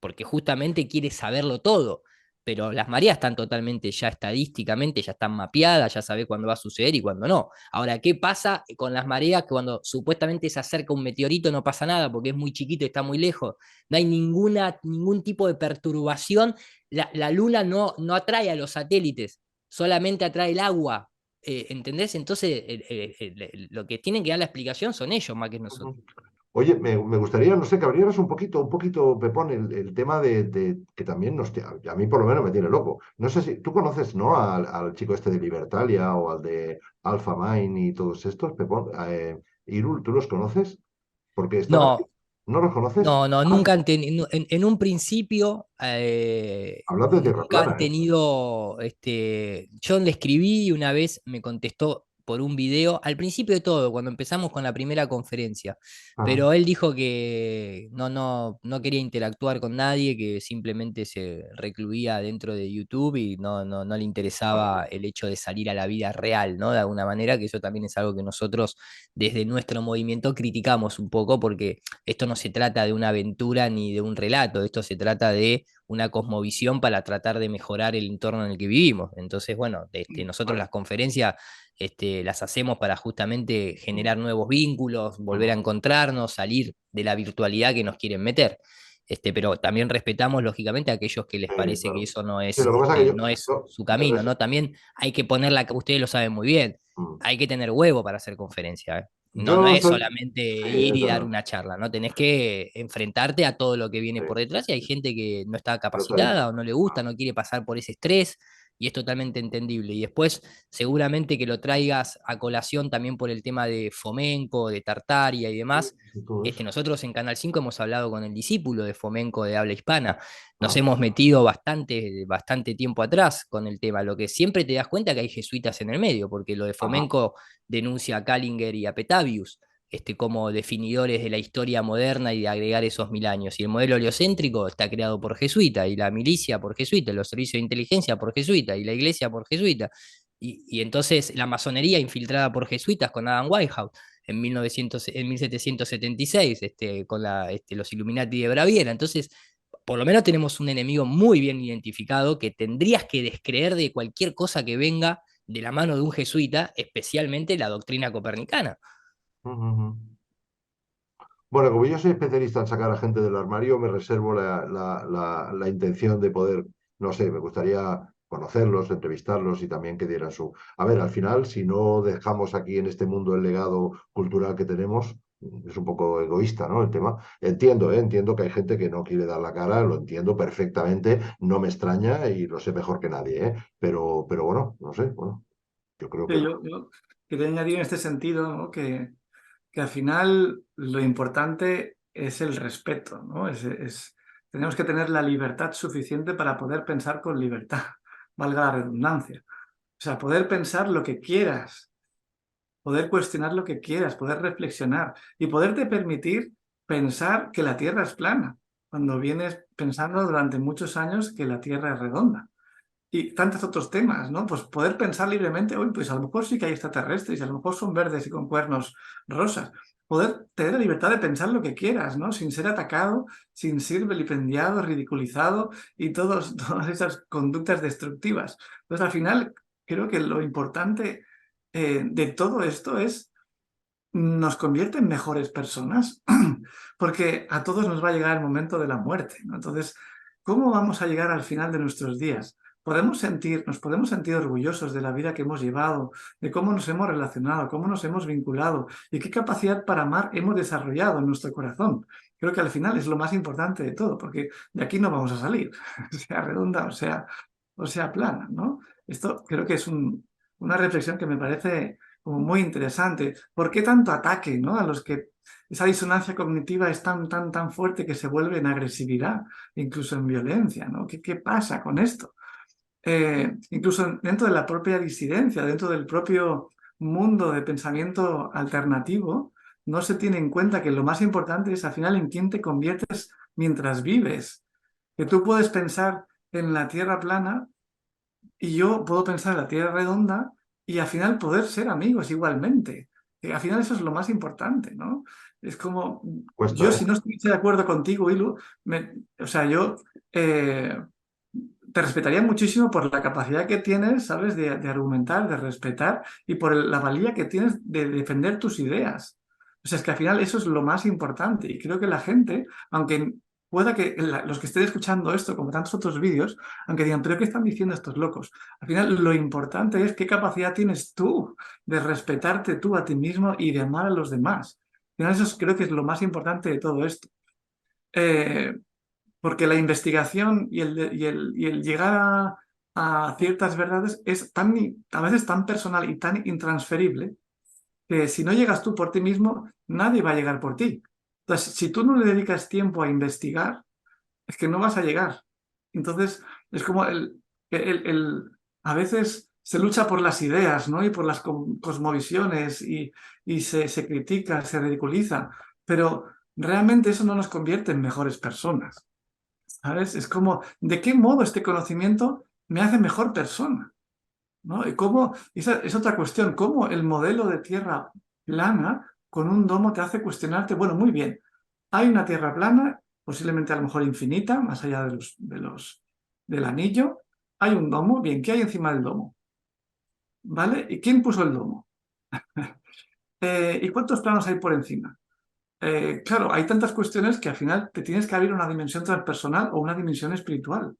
Speaker 2: porque justamente quiere saberlo todo, pero las mareas están totalmente ya estadísticamente, ya están mapeadas, ya sabe cuándo va a suceder y cuándo no. Ahora, ¿qué pasa con las mareas que cuando supuestamente se acerca un meteorito no pasa nada porque es muy chiquito y está muy lejos? No hay ningún tipo de perturbación. La luna no atrae a los satélites, solamente atrae el agua. ¿Entendés? Entonces, lo que tienen que dar la explicación son ellos más que nosotros.
Speaker 1: ujú. Oye, me gustaría, no sé, que abrieras un poquito, Pepón, el tema que también a mí por lo menos me tiene loco. No sé si tú conoces, ¿no? Al chico este de Libertalia o al de Alpha Mine y todos estos, Pepón. Irul, ¿tú los conoces? Porque están aquí.
Speaker 2: No,
Speaker 1: ¿No los conoces?
Speaker 2: no,
Speaker 1: Ah,
Speaker 2: nunca han tenido, en un principio,
Speaker 1: hablando de tierra
Speaker 2: nunca han
Speaker 1: plana, ¿eh?
Speaker 2: tenido, yo le escribí y una vez me contestó por un video, al principio de todo, cuando empezamos con la primera conferencia,
Speaker 1: Ah,
Speaker 2: pero él dijo que no quería interactuar con nadie, que simplemente se recluía dentro de YouTube y no le interesaba
Speaker 1: vale.
Speaker 2: el hecho de salir a la vida real, ¿no? De alguna manera, que eso también es algo que nosotros desde nuestro movimiento criticamos un poco porque esto no se trata de una aventura ni de un relato, esto se trata de una cosmovisión para tratar de mejorar el entorno en el que vivimos. Entonces, bueno, nosotros
Speaker 1: Vale.
Speaker 2: las conferencias las hacemos para justamente
Speaker 1: Mm,
Speaker 2: generar nuevos vínculos, volver a
Speaker 1: mm,
Speaker 2: encontrarnos, salir de la virtualidad que nos quieren meter. Pero también respetamos, lógicamente, a aquellos que les parece que
Speaker 1: claro.
Speaker 2: eso no
Speaker 1: Sí,
Speaker 2: es,
Speaker 1: lo que pasa es que
Speaker 2: no es
Speaker 1: yo
Speaker 2: su camino, ¿no? También hay que ponerla, ustedes lo saben muy bien,
Speaker 1: mm,
Speaker 2: hay que tener huevo para hacer conferencia, ¿eh? No
Speaker 1: yo
Speaker 2: es
Speaker 1: estoy.
Speaker 2: solamente
Speaker 1: Sí,
Speaker 2: ir
Speaker 1: es
Speaker 2: y dar
Speaker 1: verdad.
Speaker 2: una charla, ¿no? Tenés que enfrentarte a todo lo que viene
Speaker 1: Sí,
Speaker 2: por detrás y hay gente que no está
Speaker 1: no está hecho.
Speaker 2: capacitada o no le gusta, no quiere pasar por ese estrés y es totalmente entendible. Y después seguramente que lo traigas a colación también por el tema de Fomenko, de Tartaria y
Speaker 1: Sí,
Speaker 2: demás.
Speaker 1: sí, todo eso.
Speaker 2: Nosotros en Canal 5 hemos hablado con el discípulo de Fomenko de habla hispana. Nos
Speaker 1: Ah,
Speaker 2: hemos metido bastante tiempo atrás con el tema. Lo que siempre te das cuenta que hay jesuitas en el medio, porque lo de
Speaker 1: ajá.
Speaker 2: Fomenko denuncia a Kallinger y a Petavius como definidores de la historia moderna y de agregar esos 1000 años. Y el modelo heliocéntrico está creado por jesuita, y la milicia por jesuita, y los servicios de inteligencia por jesuita, y la iglesia por jesuita. Y entonces la masonería infiltrada por jesuitas con Adam Whitehouse en 1776, con los Illuminati de Baviera. Entonces, por lo menos tenemos un enemigo muy bien identificado que tendrías que descreer de cualquier cosa que venga de la mano de un jesuita, especialmente la doctrina copernicana.
Speaker 1: Ujú, ujú. Bueno, como yo soy especialista en sacar a gente del armario, me reservo la intención de poder, no sé, me gustaría conocerlos, entrevistarlos y también que dieran su... A ver, al final, si no dejamos aquí en este mundo el legado cultural que tenemos, es un poco egoísta, ¿no? El tema. Entiendo, ¿eh? Entiendo que hay gente que no quiere dar la cara, lo entiendo perfectamente, no me extraña y lo sé mejor que nadie, ¿eh? Pero bueno, no sé, bueno, yo creo que
Speaker 3: Sí,
Speaker 1: no.
Speaker 3: yo quería añadir en este sentido, ¿no? Que al final lo importante es el respeto, ¿no? Tenemos que tener la libertad suficiente para poder pensar con libertad, valga la redundancia. O sea, poder pensar lo que quieras, poder cuestionar lo que quieras, poder reflexionar y poderte permitir pensar que la Tierra es plana. cuando vienes pensando durante muchos años que la Tierra es redonda. Y tantos otros temas, ¿no? Pues poder pensar libremente, uy, pues a lo mejor sí que hay extraterrestres, y a lo mejor son verdes y con cuernos rosas. Poder tener la libertad de pensar lo que quieras, ¿no? Sin ser atacado, sin ser vilipendiado, ridiculizado y todas esas conductas destructivas. Entonces, al final, creo que lo importante de todo esto es nos convierte en mejores personas, porque a todos nos va a llegar el momento de la muerte, ¿no? Entonces, ¿cómo vamos a llegar al final de nuestros días? Nos podemos sentir orgullosos de la vida que hemos llevado, de cómo nos hemos relacionado, cómo nos hemos vinculado y qué capacidad para amar hemos desarrollado en nuestro corazón. Creo que al final es lo más importante de todo, porque de aquí no vamos a salir, sea redonda o sea plana, ¿no? Esto creo que es una reflexión que me parece como muy interesante. ¿Por qué tanto ataque, ¿no? A los que esa disonancia cognitiva es tan fuerte que se vuelve en agresividad, incluso en violencia, ¿no? ¿Qué pasa con esto? Incluso dentro de la propia disidencia, dentro del propio mundo de pensamiento alternativo, no se tiene en cuenta que lo más importante es al final en quién te conviertes mientras vives. Que tú puedes pensar en la Tierra plana y yo puedo pensar en la Tierra redonda y al final poder ser amigos igualmente. Que al final eso es lo más importante, ¿no? Es como, yo
Speaker 1: Cuesta,
Speaker 3: si
Speaker 1: ¿eh?
Speaker 3: no estuviese de acuerdo contigo, Ilu, o sea, yo te respetaría muchísimo por la capacidad que tienes, ¿sabes?, de argumentar, de respetar y por la valía que tienes de defender tus ideas. O sea, es que al final eso es lo más importante y creo que la gente, aunque pueda que los que estén escuchando esto, como tantos otros vídeos, aunque digan, pero ¿qué están diciendo estos locos? Al final lo importante es qué capacidad tienes tú de respetarte tú a ti mismo y de amar a los demás. Al final eso creo que es lo más importante de todo esto. Eh, porque la investigación y el llegar a ciertas verdades es a veces tan personal y tan intransferible que si no llegas tú por ti mismo, nadie va a llegar por ti. Entonces, si tú no le dedicas tiempo a investigar, es que no vas a llegar. Entonces, es como a veces se lucha por las ideas, ¿no? Y por las cosmovisiones y se critica, se ridiculiza, pero realmente eso no nos convierte en mejores personas, ¿sabes? Es como, ¿de qué modo este conocimiento me hace mejor persona? ¿No? Y cómo, esa es otra cuestión, cómo el modelo de tierra plana con un domo te hace cuestionarte, bueno, muy bien, hay una tierra plana, posiblemente a lo mejor infinita, más allá del anillo, hay un domo, bien, ¿qué hay encima del domo? ¿Vale? ¿Y quién puso el domo? ¿Y cuántos planos hay por encima? Claro, hay tantas cuestiones que al final te tienes que abrir una dimensión transpersonal o una dimensión espiritual.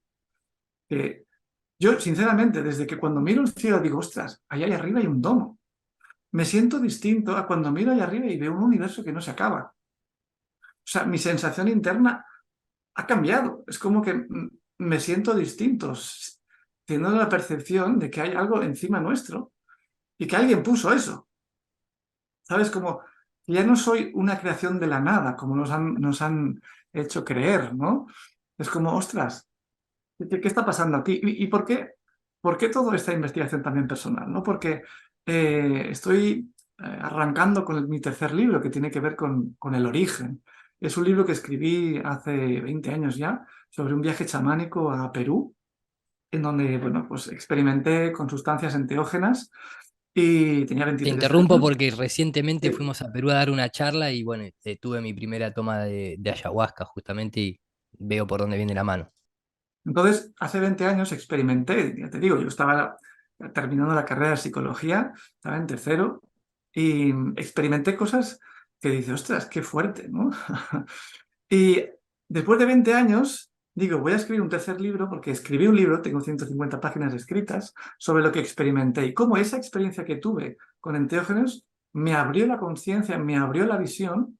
Speaker 3: Yo, sinceramente, desde que cuando miro el cielo digo, ostras, allá arriba hay un domo. Me siento distinto a cuando miro allá arriba y veo un universo que no se acaba. O sea, mi sensación interna ha cambiado. Es como que me siento distinto, teniendo la percepción de que hay algo encima nuestro y que alguien puso eso. ¿Sabes? Como ya no soy una creación de la nada, como nos han hecho creer, ¿no? Es como, ostras, ¿qué está pasando aquí? ¿Y por qué toda esta investigación también personal? ¿No? Porque estoy arrancando con mi tercer libro que tiene que ver con el origen. Es un libro que escribí hace 20 años ya sobre un viaje chamánico a Perú, en donde, bueno, pues experimenté con sustancias enteógenas y tenía
Speaker 2: Te
Speaker 3: 23
Speaker 2: interrumpo
Speaker 3: años.
Speaker 2: porque recientemente
Speaker 3: Sí.
Speaker 2: fuimos a Perú a dar una charla y bueno, tuve mi primera toma de ayahuasca justamente y veo por dónde viene la mano.
Speaker 3: Entonces, hace 20 años experimenté, ya te digo, yo estaba terminando la carrera de psicología, estaba en tercero, y experimenté cosas que dices, ostras, qué fuerte, ¿no? Y después de 20 años, digo, voy a escribir un tercer libro, porque escribí un libro, tengo 150 páginas escritas, sobre lo que experimenté y cómo esa experiencia que tuve con enteógenos me abrió la conciencia, me abrió la visión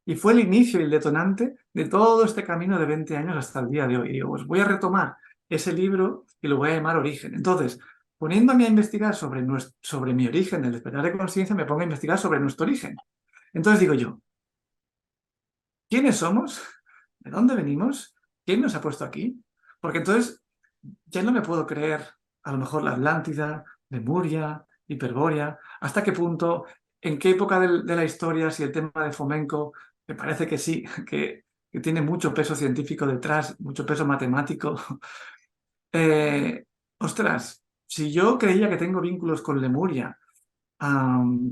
Speaker 3: y fue el inicio y el detonante de todo este camino de 20 años hasta el día de hoy. Y digo, pues voy a retomar ese libro y lo voy a llamar Origen. Entonces, poniéndome a investigar sobre mi origen, el despertar de conciencia, me pongo a investigar sobre nuestro origen. Entonces digo yo, ¿quiénes somos? ¿De dónde venimos? ¿Quién nos ha puesto aquí? Porque entonces ya no me puedo creer a lo mejor la Atlántida, Lemuria, Hiperbórea, hasta qué punto, en qué época de la historia, si el tema de Fomenko, me parece que sí, que que tiene mucho peso científico detrás, mucho peso matemático. Ostras, si yo creía que tengo vínculos con Lemuria,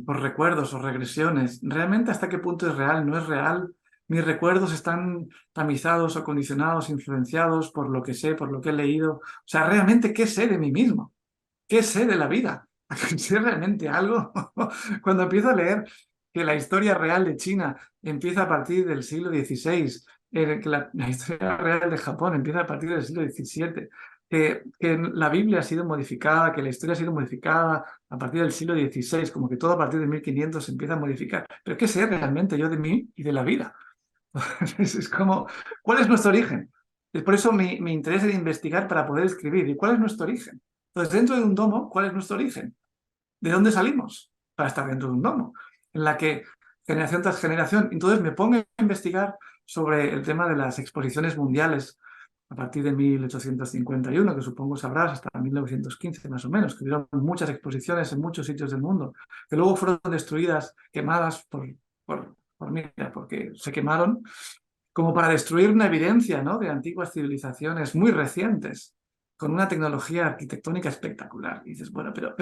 Speaker 3: por recuerdos o regresiones, ¿realmente hasta qué punto es real? ¿No es real? ¿Mis recuerdos están tamizados o condicionados, influenciados por lo que sé, por lo que he leído? O sea, ¿realmente qué sé de mí mismo? ¿Qué sé de la vida? ¿Sé realmente algo? Cuando empiezo a leer que la historia real de China empieza a partir del siglo XVI, que la historia real de Japón empieza a partir del siglo XVII, que la Biblia ha sido modificada, que la historia ha sido modificada a partir del siglo XVI, como que todo a partir de 1500 se empieza a modificar. ¿Pero qué sé realmente yo de mí y de la vida? Es como, ¿cuál es nuestro origen? Es por eso mi interés en investigar para poder escribir. ¿Y cuál es nuestro origen? Entonces, dentro de un domo, ¿cuál es nuestro origen? ¿De dónde salimos? Para estar dentro de un domo, en la que generación tras generación. Entonces me pongo a investigar sobre el tema de las exposiciones mundiales a partir de 1851, que supongo sabrás, hasta 1915 más o menos, que hubieron muchas exposiciones en muchos sitios del mundo, que luego fueron destruidas, quemadas mira, porque se quemaron, como para destruir una evidencia, ¿no?, de antiguas civilizaciones muy recientes, con una tecnología arquitectónica espectacular. Y dices, bueno, pero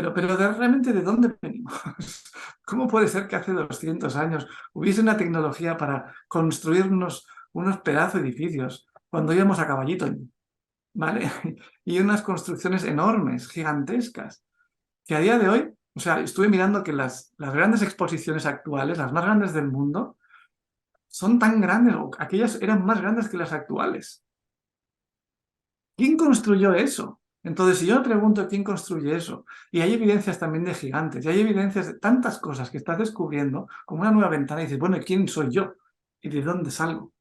Speaker 3: ¿realmente de dónde venimos? ¿Cómo puede ser que hace 200 años hubiese una tecnología para construirnos unos pedazos de edificios cuando íbamos a caballito, ¿vale? Y unas construcciones enormes, gigantescas, que a día de hoy, o sea, estuve mirando que las grandes exposiciones actuales, las más grandes del mundo, son tan grandes, o aquellas eran más grandes que las actuales. ¿Quién construyó eso? Entonces, si yo me pregunto quién construye eso, y hay evidencias también de gigantes, y hay evidencias de tantas cosas que estás descubriendo, como una nueva ventana, y dices, bueno, ¿quién soy yo? ¿Y de dónde salgo?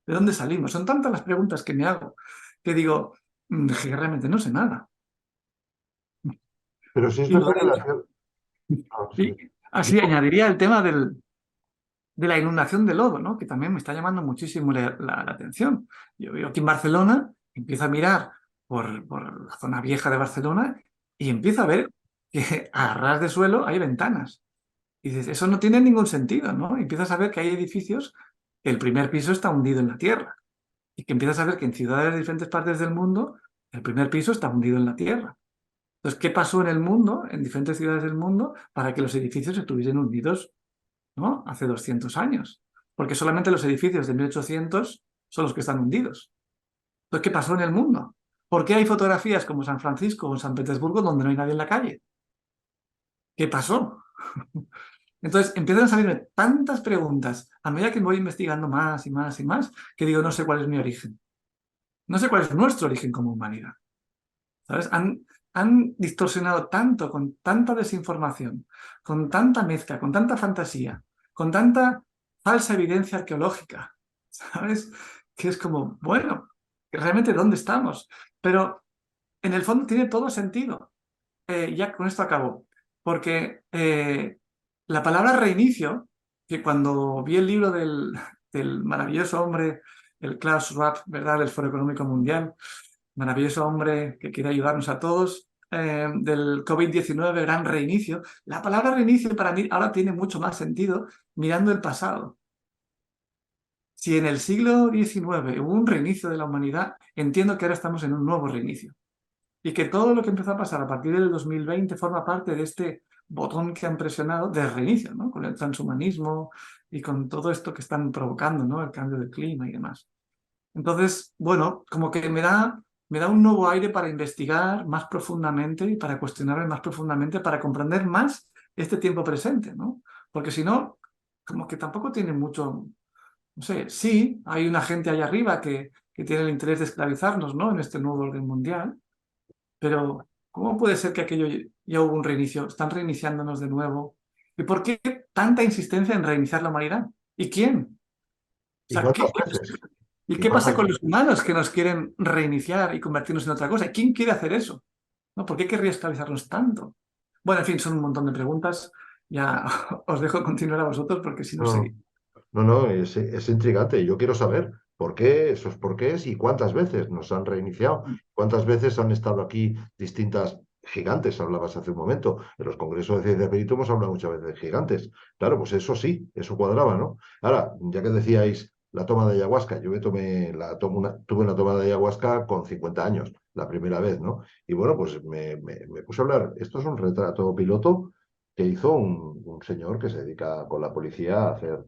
Speaker 3: ¿De dónde salimos? Son tantas las preguntas que me hago, que digo, que realmente no sé nada.
Speaker 1: Pero sí es
Speaker 3: Y,
Speaker 1: verdad que la Tierra... Ah, sí.
Speaker 3: y así añadiría el tema de la inundación de lodo, ¿no?, que también me está llamando muchísimo la atención. Yo vivo aquí en Barcelona, empiezo a mirar por la zona vieja de Barcelona y empiezo a ver que a ras de suelo hay ventanas. Y dices, eso no tiene ningún sentido, ¿no? Y empiezas a ver que hay edificios que el primer piso está hundido en la tierra y que empiezas a ver que en ciudades de diferentes partes del mundo el primer piso está hundido en la tierra. Entonces, ¿qué pasó en el mundo, en diferentes ciudades del mundo, para que los edificios estuviesen hundidos, ¿no?, hace 200 años? Porque solamente los edificios de 1800 son los que están hundidos. Entonces, ¿qué pasó en el mundo? ¿Por qué hay fotografías como San Francisco o en San Petersburgo donde no hay nadie en la calle? ¿Qué pasó? Entonces empiezan a salirme tantas preguntas a medida que voy investigando más y más y más, que digo, no sé cuál es mi origen. No sé cuál es nuestro origen como humanidad. ¿Sabes? Han distorsionado tanto, con tanta desinformación, con tanta mezcla, con tanta fantasía, con tanta falsa evidencia arqueológica, ¿sabes? Que es como, bueno, ¿realmente dónde estamos? Pero en el fondo tiene todo sentido. Ya con esto acabo. Porque la palabra reinicio, que cuando vi el libro del maravilloso hombre, el Klaus Schwab, ¿verdad?, del Foro Económico Mundial, maravilloso hombre que quiere ayudarnos a todos, del COVID-19, gran reinicio. La palabra reinicio para mí ahora tiene mucho más sentido mirando el pasado. Si en el siglo XIX hubo un reinicio de la humanidad, entiendo que ahora estamos en un nuevo reinicio. Y que todo lo que empezó a pasar a partir del 2020 forma parte de este botón que han presionado de reinicio, ¿no?, con el transhumanismo y con todo esto que están provocando, ¿no?, el cambio del clima y demás. Entonces, bueno, como que me da un nuevo aire para investigar más profundamente y para cuestionarme más profundamente, para comprender más este tiempo presente, ¿no? Porque si no, como que tampoco tiene mucho, no sé, sí, hay una gente allá arriba que tiene el interés de esclavizarnos, ¿no?, en este nuevo orden mundial, pero ¿cómo puede ser que aquello ya hubo un reinicio? Están reiniciándonos de nuevo. ¿Y por qué tanta insistencia en reiniciar la humanidad? ¿Y quién? O
Speaker 1: ¿Y
Speaker 3: sea,
Speaker 1: cuántas veces?
Speaker 3: ¿y
Speaker 1: ¿Y
Speaker 3: qué pasa
Speaker 1: cuántas
Speaker 3: con los
Speaker 1: veces?
Speaker 3: humanos que nos quieren reiniciar y convertirnos en otra cosa? ¿Quién quiere hacer eso? ¿No? ¿Por qué querría esclavizarnos tanto? Bueno, en fin, son un montón de preguntas. Ya os dejo continuar a vosotros porque si no seguís.
Speaker 1: No, no, es intrigante. Yo quiero saber por qué, esos porqués y cuántas veces nos han reiniciado, cuántas veces han estado aquí distintas gigantes. Hablabas hace un momento, en los congresos de ciencia perito hemos hablado muchas veces de gigantes. Claro, pues eso sí, eso cuadraba, ¿no? Ahora, ya que decíais la toma de ayahuasca. Yo tuve una toma de ayahuasca con 50 años, la primera vez, ¿no? Y bueno, pues me puse a hablar. Esto es un retrato piloto que hizo un señor que se dedica con la policía a hacer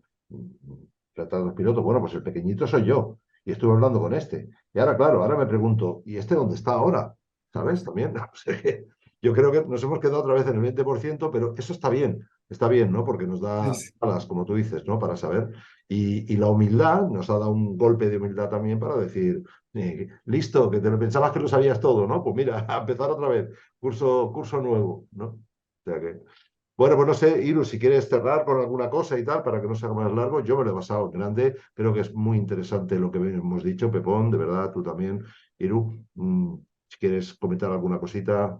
Speaker 1: retratos pilotos. Bueno, pues el pequeñito soy yo. Y estuve hablando con este. Y ahora, claro, ahora me pregunto, ¿y este dónde está ahora? ¿Sabes? También. O sea que yo creo que nos hemos quedado otra vez en el 20%, pero eso está bien, ¿no? Porque nos
Speaker 3: Sí,
Speaker 1: da
Speaker 3: sí.
Speaker 1: alas, como tú dices, ¿no? Para saber. Y la humildad nos ha dado un golpe de humildad también para decir, listo, que te lo pensabas que lo sabías todo, ¿no? Pues mira, a empezar otra vez, curso nuevo, ¿no? O sea que, bueno, pues no sé, Iru, si quieres cerrar con alguna cosa y tal, para que no sea más largo, yo me lo he pasado grande, creo que es muy interesante lo que hemos dicho, Pepón, de verdad, tú también, Iru, si quieres comentar alguna cosita.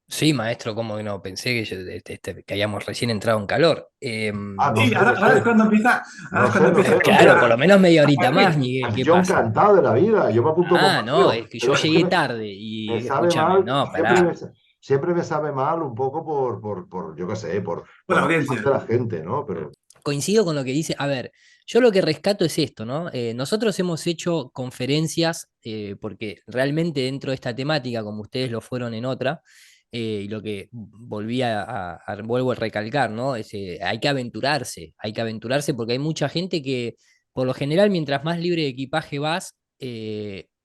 Speaker 2: Sí, maestro, como que no, pensé que, que habíamos recién entrado en calor.
Speaker 1: No
Speaker 3: Sí,
Speaker 1: sé, no
Speaker 3: ahora es
Speaker 1: sé,
Speaker 3: cuando empieza, ahora
Speaker 1: no
Speaker 3: es
Speaker 1: sé,
Speaker 3: cuando
Speaker 1: no
Speaker 3: empieza
Speaker 1: sé,
Speaker 3: a
Speaker 1: no sé.
Speaker 2: Claro, por lo
Speaker 3: contar.
Speaker 2: menos media horita más,
Speaker 1: Ay,
Speaker 2: Miguel, ¿qué
Speaker 1: yo
Speaker 2: pasa?
Speaker 1: encantado de la vida, yo me apunto como
Speaker 2: Ah, no,
Speaker 1: tío,
Speaker 2: es que yo
Speaker 1: pero es que
Speaker 2: llegué tarde y
Speaker 1: me sabe
Speaker 2: escúchame,
Speaker 1: mal,
Speaker 2: no, pará.
Speaker 1: siempre me sabe mal un poco yo qué sé,
Speaker 3: Por
Speaker 1: por
Speaker 3: la
Speaker 1: la parte
Speaker 3: audiencia.
Speaker 1: de la gente, ¿no? Pero
Speaker 2: Coincido con lo que dice. A ver, yo lo que rescato es esto, ¿no? Nosotros hemos hecho conferencias, porque realmente dentro de esta temática, como ustedes lo fueron en otra, y lo que vuelvo a recalcar, ¿no? Hay que aventurarse porque hay mucha gente que, por lo general, mientras más libre de equipaje vas,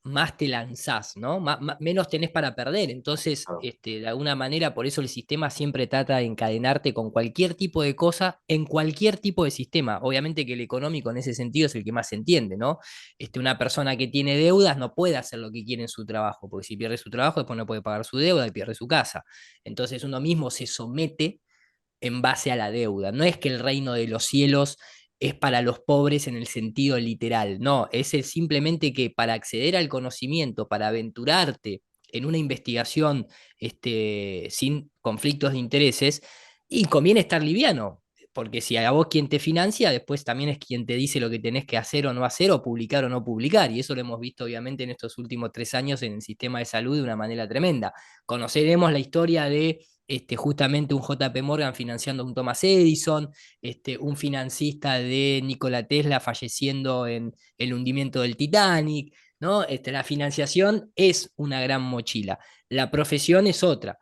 Speaker 2: más te lanzás, ¿no? Menos tenés para perder. Entonces,
Speaker 1: claro,
Speaker 2: de alguna manera, por eso el sistema siempre trata de encadenarte con cualquier tipo de cosa en cualquier tipo de sistema. Obviamente que el económico en ese sentido es el que más se entiende, ¿no? Una persona que tiene deudas no puede hacer lo que quiere en su trabajo, porque si pierde su trabajo, después no puede pagar su deuda y pierde su casa. Entonces uno mismo se somete en base a la deuda. No es que el reino de los cielos es para los pobres en el sentido literal, no, es simplemente que para acceder al conocimiento, para aventurarte en una investigación sin conflictos de intereses, y conviene estar liviano, porque si a vos quien te financia, después también es quien te dice lo que tenés que hacer o no hacer, o publicar o no publicar, y eso lo hemos visto obviamente en estos últimos 3 años en el sistema de salud de una manera tremenda. Conoceremos la historia de justamente un JP Morgan financiando a un Thomas Edison, un financista de Nikola Tesla falleciendo en el hundimiento del Titanic, ¿no? La financiación es una gran mochila, la profesión es otra.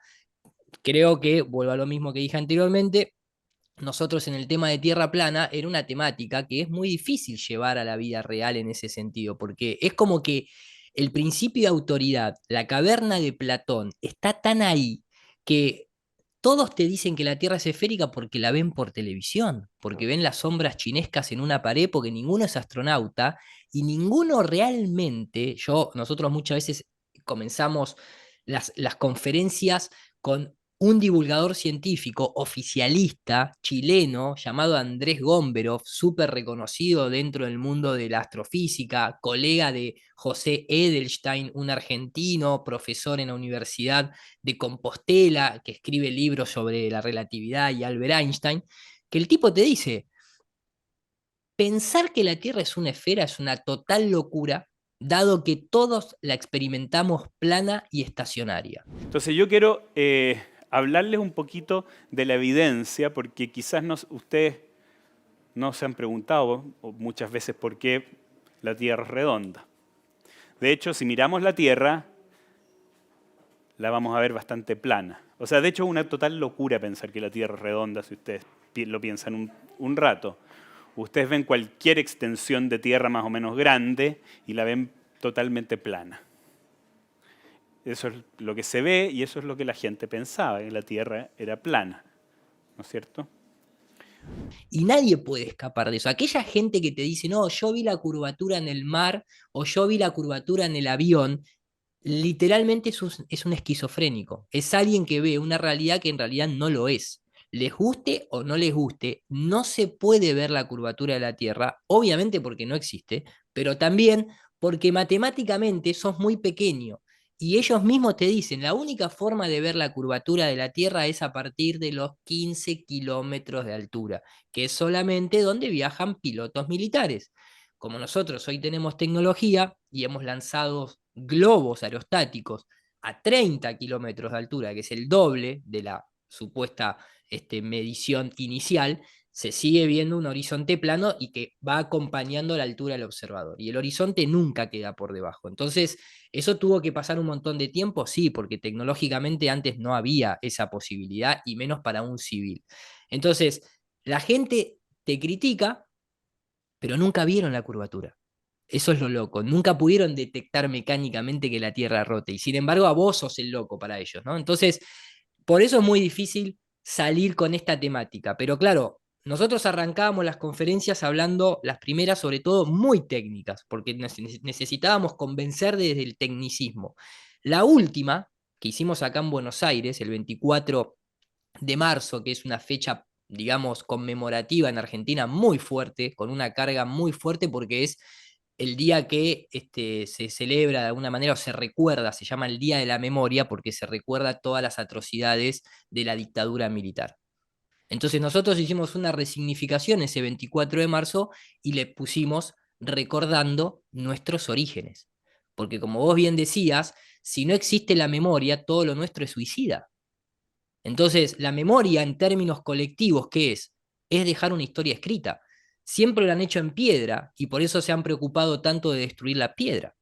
Speaker 2: Creo que, vuelvo a lo mismo que dije anteriormente, nosotros en el tema de tierra plana era una temática que es muy difícil llevar a la vida real en ese sentido, porque es como que el principio de autoridad, la caverna de Platón, está tan ahí que todos te dicen que la Tierra es esférica porque la ven por televisión, porque ven las sombras chinescas en una pared, porque ninguno es astronauta y ninguno realmente, nosotros muchas veces comenzamos las conferencias con un divulgador científico oficialista chileno llamado Andrés Gomberov, súper reconocido dentro del mundo de la astrofísica, colega de José Edelstein, un argentino, profesor en la Universidad de Compostela, que escribe libros sobre la relatividad y Albert Einstein, que el tipo te dice, pensar que la Tierra es una esfera es una total locura, dado que todos la experimentamos plana y estacionaria.
Speaker 4: Entonces yo quiero hablarles un poquito de la evidencia, porque quizás ustedes no se han preguntado muchas veces por qué la Tierra es redonda. De hecho, si miramos la Tierra, la vamos a ver bastante plana. O sea, de hecho es una total locura pensar que la Tierra es redonda si ustedes lo piensan un rato. Ustedes ven cualquier extensión de tierra más o menos grande y la ven totalmente plana. Eso es lo que se ve y eso es lo que la gente pensaba, que la Tierra era plana, ¿no es cierto?
Speaker 2: Y nadie puede escapar de eso. Aquella gente que te dice, no, yo vi la curvatura en el mar o yo vi la curvatura en el avión, literalmente es un esquizofrénico. Es alguien que ve una realidad que en realidad no lo es. Les guste o no les guste, no se puede ver la curvatura de la Tierra, obviamente porque no existe, pero también porque matemáticamente sos muy pequeño. Y ellos mismos te dicen, la única forma de ver la curvatura de la Tierra es a partir de los 15 kilómetros de altura, que es solamente donde viajan pilotos militares. Como nosotros hoy tenemos tecnología y hemos lanzado globos aerostáticos a 30 kilómetros de altura, que es el doble de la supuesta medición inicial, se sigue viendo un horizonte plano y que va acompañando la altura del observador. Y el horizonte nunca queda por debajo. Entonces, ¿eso tuvo que pasar un montón de tiempo? Sí, porque tecnológicamente antes no había esa posibilidad, y menos para un civil. Entonces, la gente te critica, pero nunca vieron la curvatura. Eso es lo loco. Nunca pudieron detectar mecánicamente que la Tierra rote. Y sin embargo, a vos sos el loco para ellos, ¿no? Entonces, por eso es muy difícil salir con esta temática. Pero claro, nosotros arrancábamos las conferencias hablando, las primeras sobre todo, muy técnicas, porque necesitábamos convencer desde el tecnicismo. La última, que hicimos acá en Buenos Aires, el 24 de marzo, que es una fecha, digamos, conmemorativa en Argentina muy fuerte, con una carga muy fuerte, porque es el día que se celebra de alguna manera o se recuerda, se llama el Día de la Memoria, porque se recuerda todas las atrocidades de la dictadura militar. Entonces nosotros hicimos una resignificación ese 24 de marzo y le pusimos recordando nuestros orígenes. Porque como vos bien decías, si no existe la memoria, todo lo nuestro es suicida. Entonces, la memoria en términos colectivos, ¿qué es? Es dejar una historia escrita. Siempre lo han hecho en piedra y por eso se han preocupado tanto de destruir la piedra.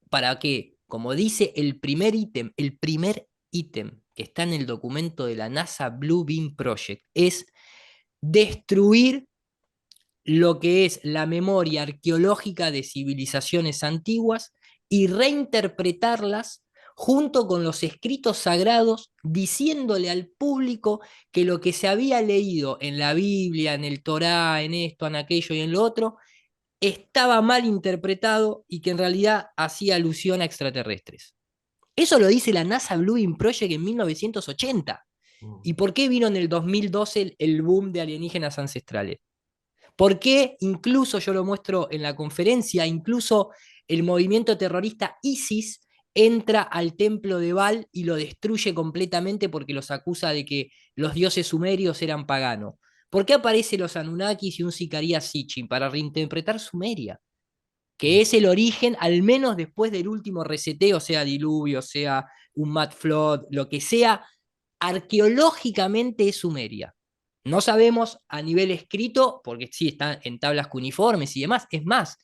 Speaker 2: Para que, como dice el primer ítem que está en el documento de la NASA Blue Beam Project, es destruir lo que es la memoria arqueológica de civilizaciones antiguas y reinterpretarlas junto con los escritos sagrados, diciéndole al público que lo que se había leído en la Biblia, en el Torá, en esto, en aquello y en lo otro, estaba mal interpretado y que en realidad hacía alusión a extraterrestres. Eso lo dice la NASA Blue Beam Project en 1980. ¿Y por qué vino en el 2012 el boom de alienígenas ancestrales? ¿Por qué incluso, yo lo muestro en la conferencia, incluso el movimiento terrorista ISIS entra al templo de Baal y lo destruye completamente porque los acusa de que los dioses sumerios eran paganos? ¿Por qué aparecen los Anunnakis y un Sicaria Sitchin? Para reinterpretar Sumeria, que es el origen, al menos después del último reseteo, sea diluvio, sea un Mad Flood, lo que sea, arqueológicamente es Sumeria. No sabemos a nivel escrito, porque sí está en tablas cuneiformes y demás. Es más,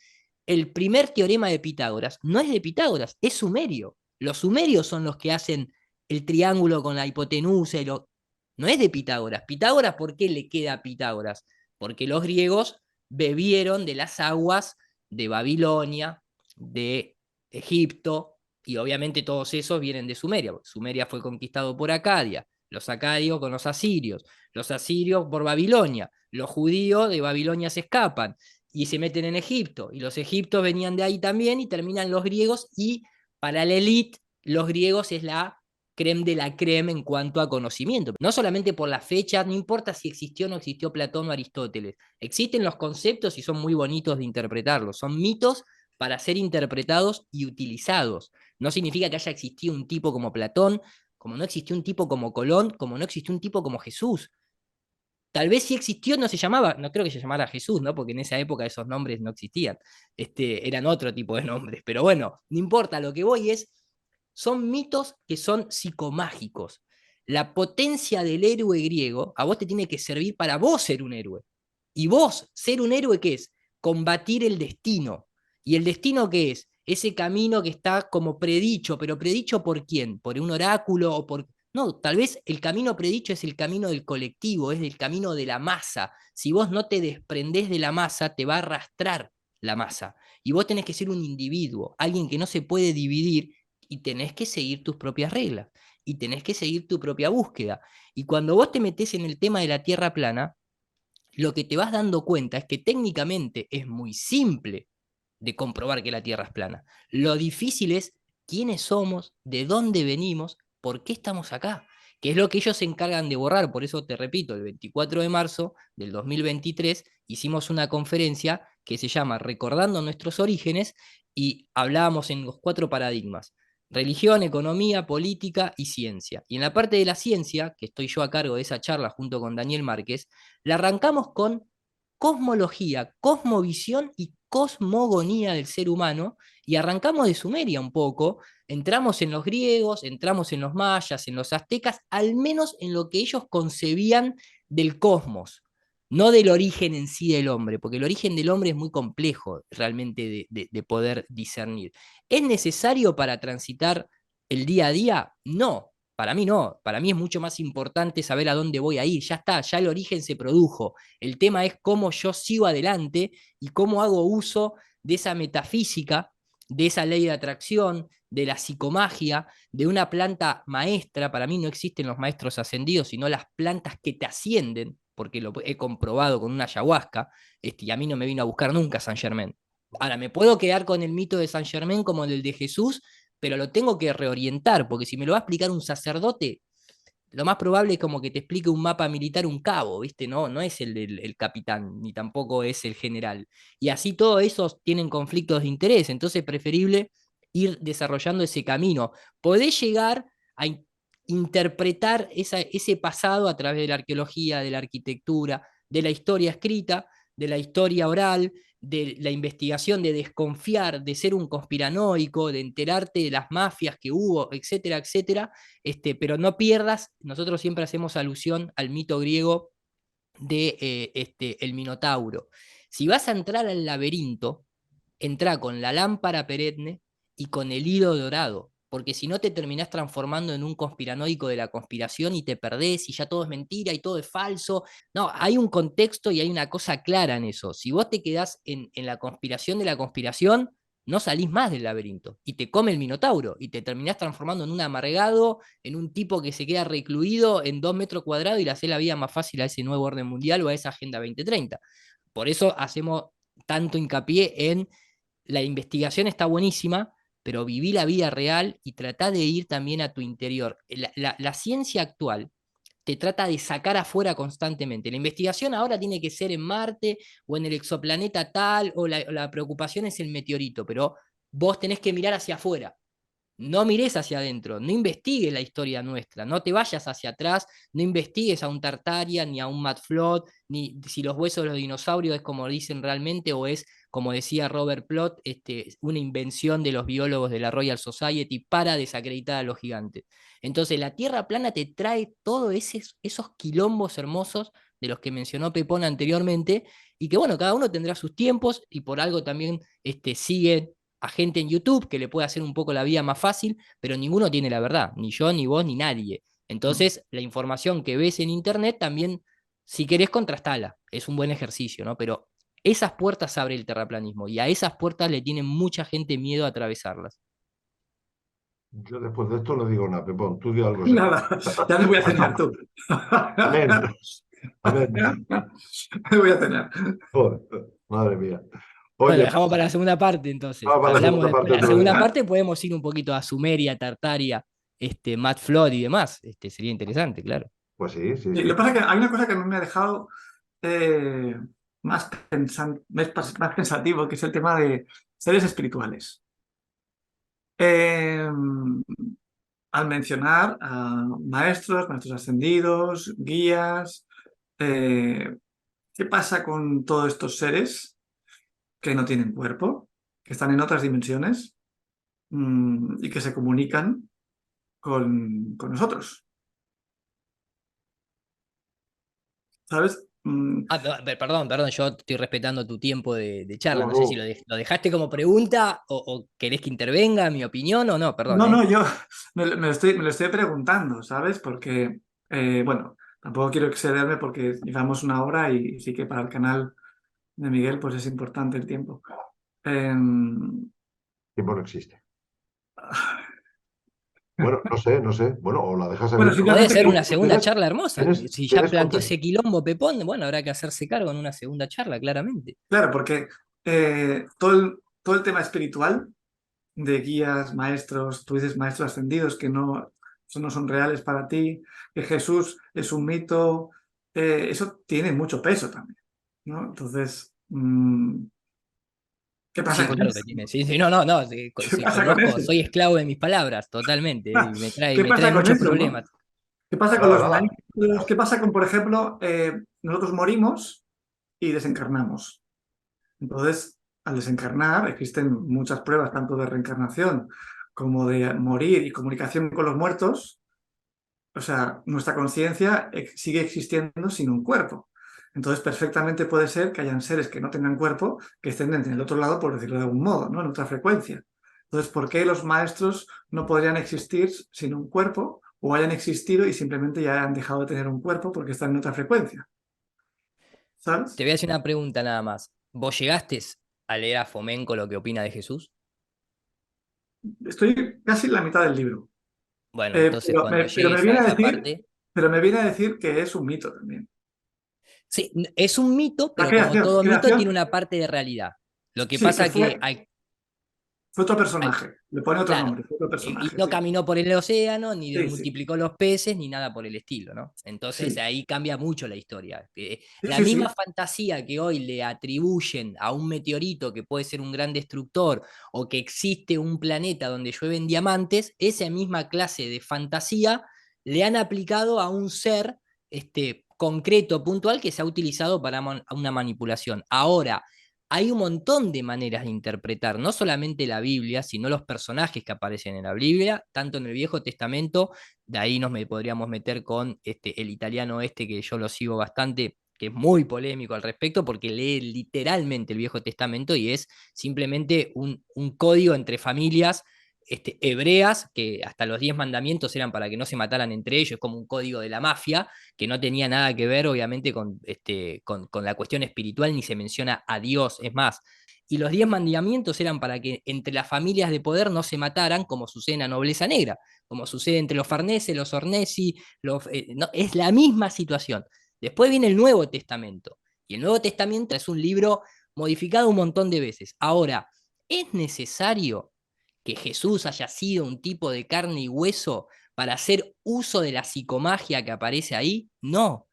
Speaker 2: el primer teorema de Pitágoras no es de Pitágoras, es sumerio. Los sumerios son los que hacen el triángulo con la hipotenusa y lo... No es de Pitágoras. Pitágoras, ¿por qué le queda a Pitágoras? Porque los griegos bebieron de las aguas de Babilonia, de Egipto, y obviamente todos esos vienen de Sumeria. Sumeria fue conquistado por Acadia, los acadios con los asirios por Babilonia, los judíos de Babilonia se escapan y se meten en Egipto, y los egipcios venían de ahí también y terminan los griegos, y para la élite los griegos es la creme de la creme en cuanto a conocimiento. No solamente por la fecha, no importa si existió o no existió Platón o Aristóteles, existen los conceptos y son muy bonitos de interpretarlos, son mitos para ser interpretados y utilizados. No significa que haya existido un tipo como Platón, como no existió un tipo como Colón, como no existió un tipo como Jesús. Tal vez si existió no se llamaba, no creo que se llamara Jesús, ¿no? Porque en esa época esos nombres no existían. Eran otro tipo de nombres. Pero bueno, no importa, lo que voy es, son mitos que son psicomágicos. La potencia del héroe griego a vos te tiene que servir para vos ser un héroe. Y vos, ser un héroe, ¿qué es? Combatir el destino. ¿Y el destino qué es? Ese camino que está como predicho, pero predicho ¿por quién? ¿Por un oráculo o por...? No, tal vez el camino predicho es el camino del colectivo, es el camino de la masa. Si vos no te desprendés de la masa, te va a arrastrar la masa. Y vos tenés que ser un individuo, alguien que no se puede dividir, y tenés que seguir tus propias reglas. Y tenés que seguir tu propia búsqueda. Y cuando vos te metés en el tema de la Tierra plana, lo que te vas dando cuenta es que técnicamente es muy simple de comprobar que la Tierra es plana. Lo difícil es quiénes somos, de dónde venimos, por qué estamos acá, que es lo que ellos se encargan de borrar. Por eso te repito, el 24 de marzo del 2023 hicimos una conferencia que se llama Recordando nuestros orígenes y hablábamos en los 4 paradigmas: religión, economía, política y ciencia. Y en la parte de la ciencia, que estoy yo a cargo de esa charla junto con Daniel Márquez, la arrancamos con cosmología, cosmovisión y cosmogonía del ser humano, y arrancamos de Sumeria un poco, entramos en los griegos, entramos en los mayas, en los aztecas, al menos en lo que ellos concebían del cosmos. no del origen en sí del hombre, porque el origen del hombre es muy complejo realmente de poder discernir. ¿Es necesario para transitar el día a día? No, para mí no. Para mí es mucho más importante saber a dónde voy a ir. Ya está, ya el origen se produjo. El tema es cómo yo sigo adelante y cómo hago uso de esa metafísica, de esa ley de atracción, de la psicomagia, de una planta maestra. Para mí no existen los maestros ascendidos, sino las plantas que te ascienden, porque lo he comprobado con una ayahuasca, y a mí no me vino a buscar nunca Saint Germain. Ahora, me puedo quedar con el mito de Saint Germain como el de Jesús, pero lo tengo que reorientar, porque si me lo va a explicar un sacerdote, lo más probable es como que te explique un mapa militar un cabo, ¿viste? No, no es el capitán, ni tampoco es el general. Y así todos esos tienen conflictos de interés, entonces es preferible ir desarrollando ese camino. Podés llegar a interpretar ese pasado a través de la arqueología, de la arquitectura, de la historia escrita, de la historia oral, de la investigación, de desconfiar, de ser un conspiranoico, de enterarte de las mafias que hubo, etcétera, etcétera, pero no pierdas, nosotros siempre hacemos alusión al mito griego de el Minotauro. Si vas a entrar al laberinto, entra con la lámpara perenne y con el hilo dorado, porque si no te terminás transformando en un conspiranoico de la conspiración y te perdés y ya todo es mentira y todo es falso. No, hay un contexto y hay una cosa clara en eso. Si vos te quedás en la conspiración de la conspiración, no salís más del laberinto y te come el minotauro y te terminás transformando en un amargado, en un tipo que se queda recluido en 2 metros cuadrados y le hace la vida más fácil a ese nuevo orden mundial o a esa Agenda 2030. Por eso hacemos tanto hincapié en la investigación está buenísima, pero viví la vida real y tratá de ir también a tu interior. La ciencia actual te trata de sacar afuera constantemente. La investigación ahora tiene que ser en Marte o en el exoplaneta tal, o la preocupación es el meteorito, pero vos tenés que mirar hacia afuera. No mires hacia adentro, no investigues la historia nuestra, no te vayas hacia atrás, no investigues a un Tartarian ni a un Matt Flood, ni si los huesos de los dinosaurios es como dicen realmente o es, como decía Robert Plot, una invención de los biólogos de la Royal Society para desacreditar a los gigantes. Entonces la Tierra plana te trae todos esos quilombos hermosos de los que mencionó Pepón anteriormente, y que bueno, cada uno tendrá sus tiempos y por algo también sigue a gente en YouTube que le puede hacer un poco la vida más fácil, pero ninguno tiene la verdad, ni yo, ni vos, ni nadie. Entonces, la información que ves en Internet también, si querés, contrastala. Es un buen ejercicio, ¿no? Pero esas puertas abre el terraplanismo y a esas puertas le tiene mucha gente miedo a atravesarlas.
Speaker 1: Yo después de esto no digo nada, Pepón, tú di algo serio.
Speaker 3: Nada, ya me voy a cenar tú.
Speaker 1: Amén. Amén.
Speaker 3: Me voy a cenar.
Speaker 1: Joder, madre mía.
Speaker 2: Bueno, lo
Speaker 1: Oye,
Speaker 2: dejamos para la segunda parte, entonces.
Speaker 1: vamos para la
Speaker 2: Hablamos
Speaker 1: segunda
Speaker 2: después
Speaker 1: parte
Speaker 2: de la
Speaker 1: otro
Speaker 2: segunda
Speaker 1: día.
Speaker 2: parte, podemos ir un poquito a Sumeria, Tartaria, Matt Flood y demás. Sería interesante, claro.
Speaker 1: Pues sí, sí,
Speaker 3: Y
Speaker 1: sí.
Speaker 3: lo que pasa es que hay una cosa que a mí me ha dejado eh, más pensativo, que es el tema de seres espirituales. Eh, Al mencionar a maestros, maestros ascendidos, guías, ¿qué pasa con todos estos seres que no tienen cuerpo, que están en otras dimensiones y que se comunican con nosotros? ¿Sabes?
Speaker 2: Perdón, yo estoy respetando tu tiempo de charla.
Speaker 1: No,
Speaker 2: No sé si
Speaker 1: no.
Speaker 2: lo dejaste como pregunta o querés que intervenga mi opinión o no, perdón,
Speaker 3: No,
Speaker 2: ¿eh?
Speaker 3: no, yo me lo estoy preguntando, ¿sabes? Porque, bueno, tampoco quiero excederme porque llevamos una hora y sí que para el canal de Miguel pues es importante el tiempo. Em,
Speaker 1: Tiempo no existe. Bueno, no sé, no sé. Bueno, o la dejas
Speaker 3: bueno,
Speaker 1: abierta.
Speaker 2: Puede
Speaker 3: simplemente
Speaker 2: ser
Speaker 3: que...
Speaker 2: una segunda charla hermosa. Si ya
Speaker 1: Tienes
Speaker 2: planteó ese quilombo Pepón, bueno, habrá que hacerse cargo en una segunda charla, claramente.
Speaker 3: Claro, porque todo el tema espiritual de guías, maestros, tú dices maestros ascendidos que no, eso no son reales para ti, que Jesús es un mito, eso tiene mucho peso también, ¿no? Entonces, ¿qué
Speaker 2: Sí,
Speaker 3: pasa con
Speaker 2: claro
Speaker 3: eso?
Speaker 2: que tiene. Sí, sí, no, no,
Speaker 3: ¿Qué
Speaker 2: sí,
Speaker 3: pasa con
Speaker 2: conozco,
Speaker 3: eso?
Speaker 2: soy esclavo de mis palabras, totalmente, y
Speaker 3: ¿Qué
Speaker 2: me trae
Speaker 3: pasa con
Speaker 2: muchos
Speaker 3: eso, no?
Speaker 2: problemas.
Speaker 3: ¿Qué pasa con
Speaker 1: nada,
Speaker 3: los
Speaker 1: nada.
Speaker 3: maestros? ¿Qué pasa con, por ejemplo, nosotros morimos y desencarnamos? Entonces, al desencarnar, existen muchas pruebas, tanto de reencarnación como de morir y comunicación con los muertos. O sea, nuestra conciencia sigue existiendo sin un cuerpo. Entonces, perfectamente puede ser que hayan seres que no tengan cuerpo, que estén en el otro lado, por decirlo de algún modo, ¿no? En otra frecuencia. Entonces, ¿por qué los maestros no podrían existir sin un cuerpo o hayan existido y simplemente ya han dejado de tener un cuerpo porque están en otra frecuencia?
Speaker 2: Te
Speaker 3: ¿Sabes?
Speaker 2: voy a hacer una pregunta nada más. ¿Vos llegaste a leer a Fomenko lo que opina de Jesús?
Speaker 3: Estoy casi en la mitad del libro.
Speaker 2: Bueno, entonces cuando
Speaker 3: Pero me
Speaker 2: llegues a
Speaker 3: viene a
Speaker 2: esa
Speaker 3: decir,
Speaker 2: parte,
Speaker 3: pero me viene a decir que es un mito también.
Speaker 2: sí, es un mito,
Speaker 3: La
Speaker 2: pero como todo mito tiene
Speaker 3: creación,
Speaker 2: una parte de realidad. Lo que
Speaker 3: sí, que
Speaker 2: pasa que
Speaker 3: fue otro
Speaker 2: hay-
Speaker 3: personaje. Le pone otro
Speaker 2: claro,
Speaker 3: nombre, fue otro
Speaker 2: y
Speaker 3: personaje,
Speaker 2: no
Speaker 3: sí.
Speaker 2: caminó por el océano, ni
Speaker 3: Sí, sí,
Speaker 2: multiplicó los peces, ni nada por el estilo, ¿no? Entonces
Speaker 3: sí,
Speaker 2: ahí cambia mucho la historia.
Speaker 3: sí,
Speaker 2: La
Speaker 3: sí,
Speaker 2: misma
Speaker 3: sí.
Speaker 2: fantasía que hoy le atribuyen a un meteorito que puede ser un gran destructor o que existe un planeta donde llueven diamantes, esa misma clase de fantasía le han aplicado a un ser concreto, puntual, que se ha utilizado para una manipulación. Ahora, hay un montón de maneras de interpretar, no solamente la Biblia, sino los personajes que aparecen en la Biblia, tanto en el Viejo Testamento, de ahí podríamos meter con el italiano que yo lo sigo bastante, que es muy polémico al respecto, porque lee literalmente el Viejo Testamento y es simplemente un código entre familias hebreas, que hasta los 10 mandamientos eran para que no se mataran entre ellos, como un código de la mafia, que no tenía nada que ver, obviamente, con la cuestión espiritual, ni se menciona a Dios, es más. Y los 10 mandamientos eran para que entre las familias de poder no se mataran, como sucede en la nobleza negra, como sucede entre los Farnese, los Ornesi, no, es la misma situación. Después viene el Nuevo Testamento, y el Nuevo Testamento es un libro modificado un montón de veces. Ahora, ¿es necesario que Jesús haya sido un tipo de carne y hueso para hacer uso de la psicomagia que aparece ahí? No,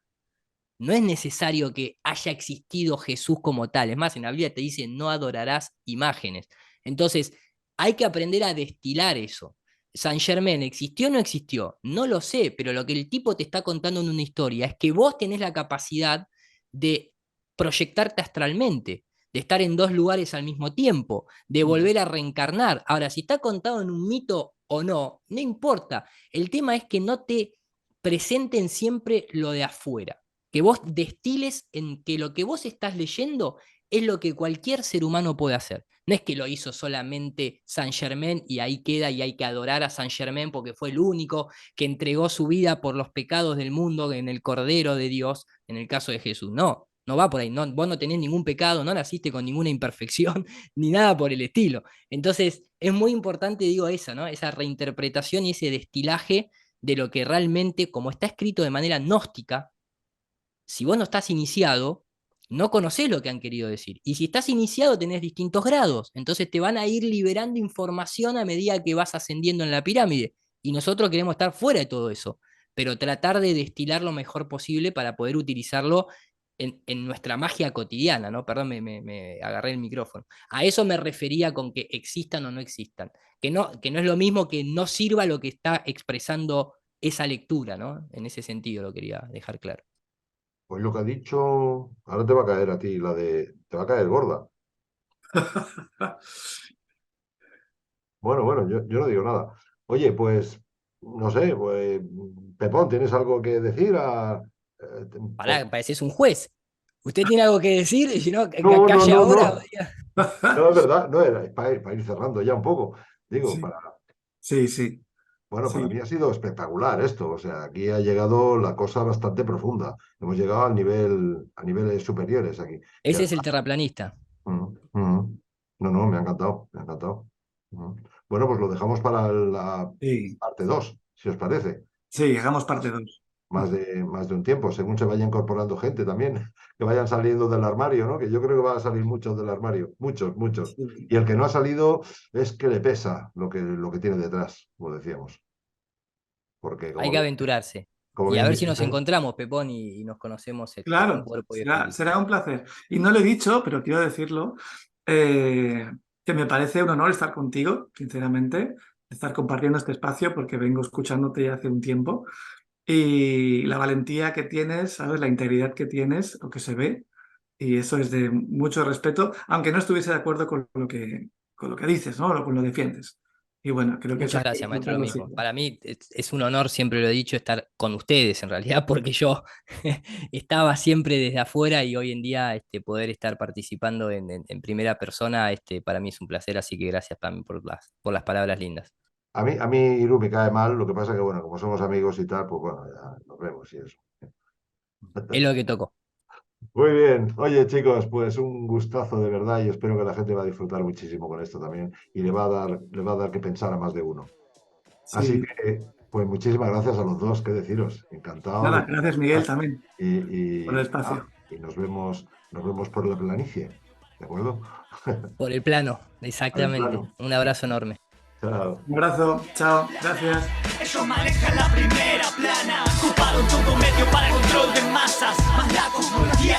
Speaker 2: no es necesario que haya existido Jesús como tal. Es más, en la Biblia te dice, no adorarás imágenes. Entonces, hay que aprender a destilar eso. Saint Germain, ¿existió o no existió? No lo sé, pero lo que el tipo te está contando en una historia es que vos tenés la capacidad de proyectarte astralmente, de estar en dos lugares al mismo tiempo, de volver a reencarnar. Ahora, si está contado en un mito o no, no importa. El tema es que no te presenten siempre lo de afuera, que vos destiles en que lo que vos estás leyendo es lo que cualquier ser humano puede hacer. No es que lo hizo solamente Saint Germain y ahí queda y hay que adorar a Saint Germain porque fue el único que entregó su vida por los pecados del mundo en el Cordero de Dios, en el caso de Jesús. No, no va por ahí. No, vos no tenés ningún pecado, no naciste con ninguna imperfección, ni nada por el estilo. Entonces, es muy importante, digo, eso, ¿no? Esa reinterpretación y ese destilaje de lo que realmente, como está escrito de manera gnóstica, si vos no estás iniciado, no conocés lo que han querido decir. Y si estás iniciado, tenés distintos grados. Entonces te van a ir liberando información a medida que vas ascendiendo en la pirámide. Y nosotros queremos estar fuera de todo eso, pero tratar de destilar lo mejor posible para poder utilizarlo en nuestra magia cotidiana, ¿no? Perdón, me agarré el micrófono. A eso me refería con que existan o no existan. Que no es lo mismo que no sirva lo que está expresando esa lectura, ¿no? En ese sentido lo quería dejar claro.
Speaker 1: Pues lo que ha dicho, ahora te va a caer a ti, te va a caer gorda. Bueno, yo no digo nada. Oye, pues, no sé, pues, Pepón, ¿tienes algo que decir? Por-
Speaker 2: Pará, pareces un juez. ¿Usted tiene algo que decir? Y si no,
Speaker 1: No, no,
Speaker 2: calle
Speaker 1: no,
Speaker 2: ahora.
Speaker 1: no. No, es verdad, no era para ir cerrando ya un poco. Digo,
Speaker 3: Sí, sí, sí,
Speaker 1: bueno, para mí
Speaker 3: sí.
Speaker 1: ha sido espectacular esto. O sea, aquí ha llegado la cosa bastante profunda. Hemos llegado a niveles superiores aquí. Y
Speaker 2: Ese es el
Speaker 1: además,
Speaker 2: terraplanista.
Speaker 1: no, no, me ha encantado, me ha encantado. Bueno, pues lo dejamos para la
Speaker 3: Sí,
Speaker 1: parte 2 si os parece.
Speaker 3: sí, hagamos parte 2.
Speaker 1: Más de un tiempo, según se vaya incorporando gente también, que vayan saliendo del armario, ¿no? Que yo creo que van a salir muchos del armario, muchos, muchos.
Speaker 3: Sí.
Speaker 1: Y el que no ha salido es que le pesa lo que tiene detrás, como decíamos. Porque
Speaker 2: Hay que aventurarse.
Speaker 1: como
Speaker 2: Y a
Speaker 1: bien
Speaker 2: ver si nos
Speaker 1: dicen,
Speaker 2: encontramos, Pepón, y nos conocemos en
Speaker 3: Claro,
Speaker 2: cuerpo y
Speaker 3: será,
Speaker 2: espíritu.
Speaker 3: será un placer. Y no lo he dicho, pero quiero decirlo, que me parece un honor estar contigo, sinceramente, estar compartiendo este espacio porque vengo escuchándote ya hace un tiempo. Y la valentía que tienes, ¿sabes? La integridad que tienes, lo que se ve, y eso es de mucho respeto, aunque no estuviese de acuerdo con lo que dices, ¿no? O con lo defiendes. Y bueno, creo que
Speaker 2: Muchas
Speaker 3: eso
Speaker 2: gracias, maestro, lo mismo.
Speaker 3: lógico.
Speaker 2: Para mí es un honor, siempre lo he dicho, estar con ustedes en realidad, porque yo estaba siempre desde afuera y hoy en día poder estar participando en primera persona, para mí es un placer, así que gracias también por las palabras lindas.
Speaker 1: A mí Iru me cae mal, lo que pasa que, bueno, como somos amigos y tal, pues bueno, ya nos vemos y eso.
Speaker 2: Es lo que tocó.
Speaker 1: Muy bien. Oye, chicos, pues un gustazo de verdad y espero que la gente va a disfrutar muchísimo con esto también y le va a dar que pensar a más de uno. Así
Speaker 3: Sí.
Speaker 1: que, pues muchísimas gracias a los dos, qué deciros. Encantado de
Speaker 3: Nada, gracias Miguel también
Speaker 1: y,
Speaker 3: por el
Speaker 1: nada,
Speaker 3: espacio.
Speaker 1: y nos vemos por la planicie. ¿De acuerdo?
Speaker 2: Por el plano,
Speaker 1: Al
Speaker 2: exactamente.
Speaker 1: plano.
Speaker 2: Un abrazo enorme.
Speaker 1: Chao.
Speaker 3: Un abrazo, chao, gracias.
Speaker 5: Ellos manejan la primera plana, ocuparon todo medio para control de masas, más la cosmología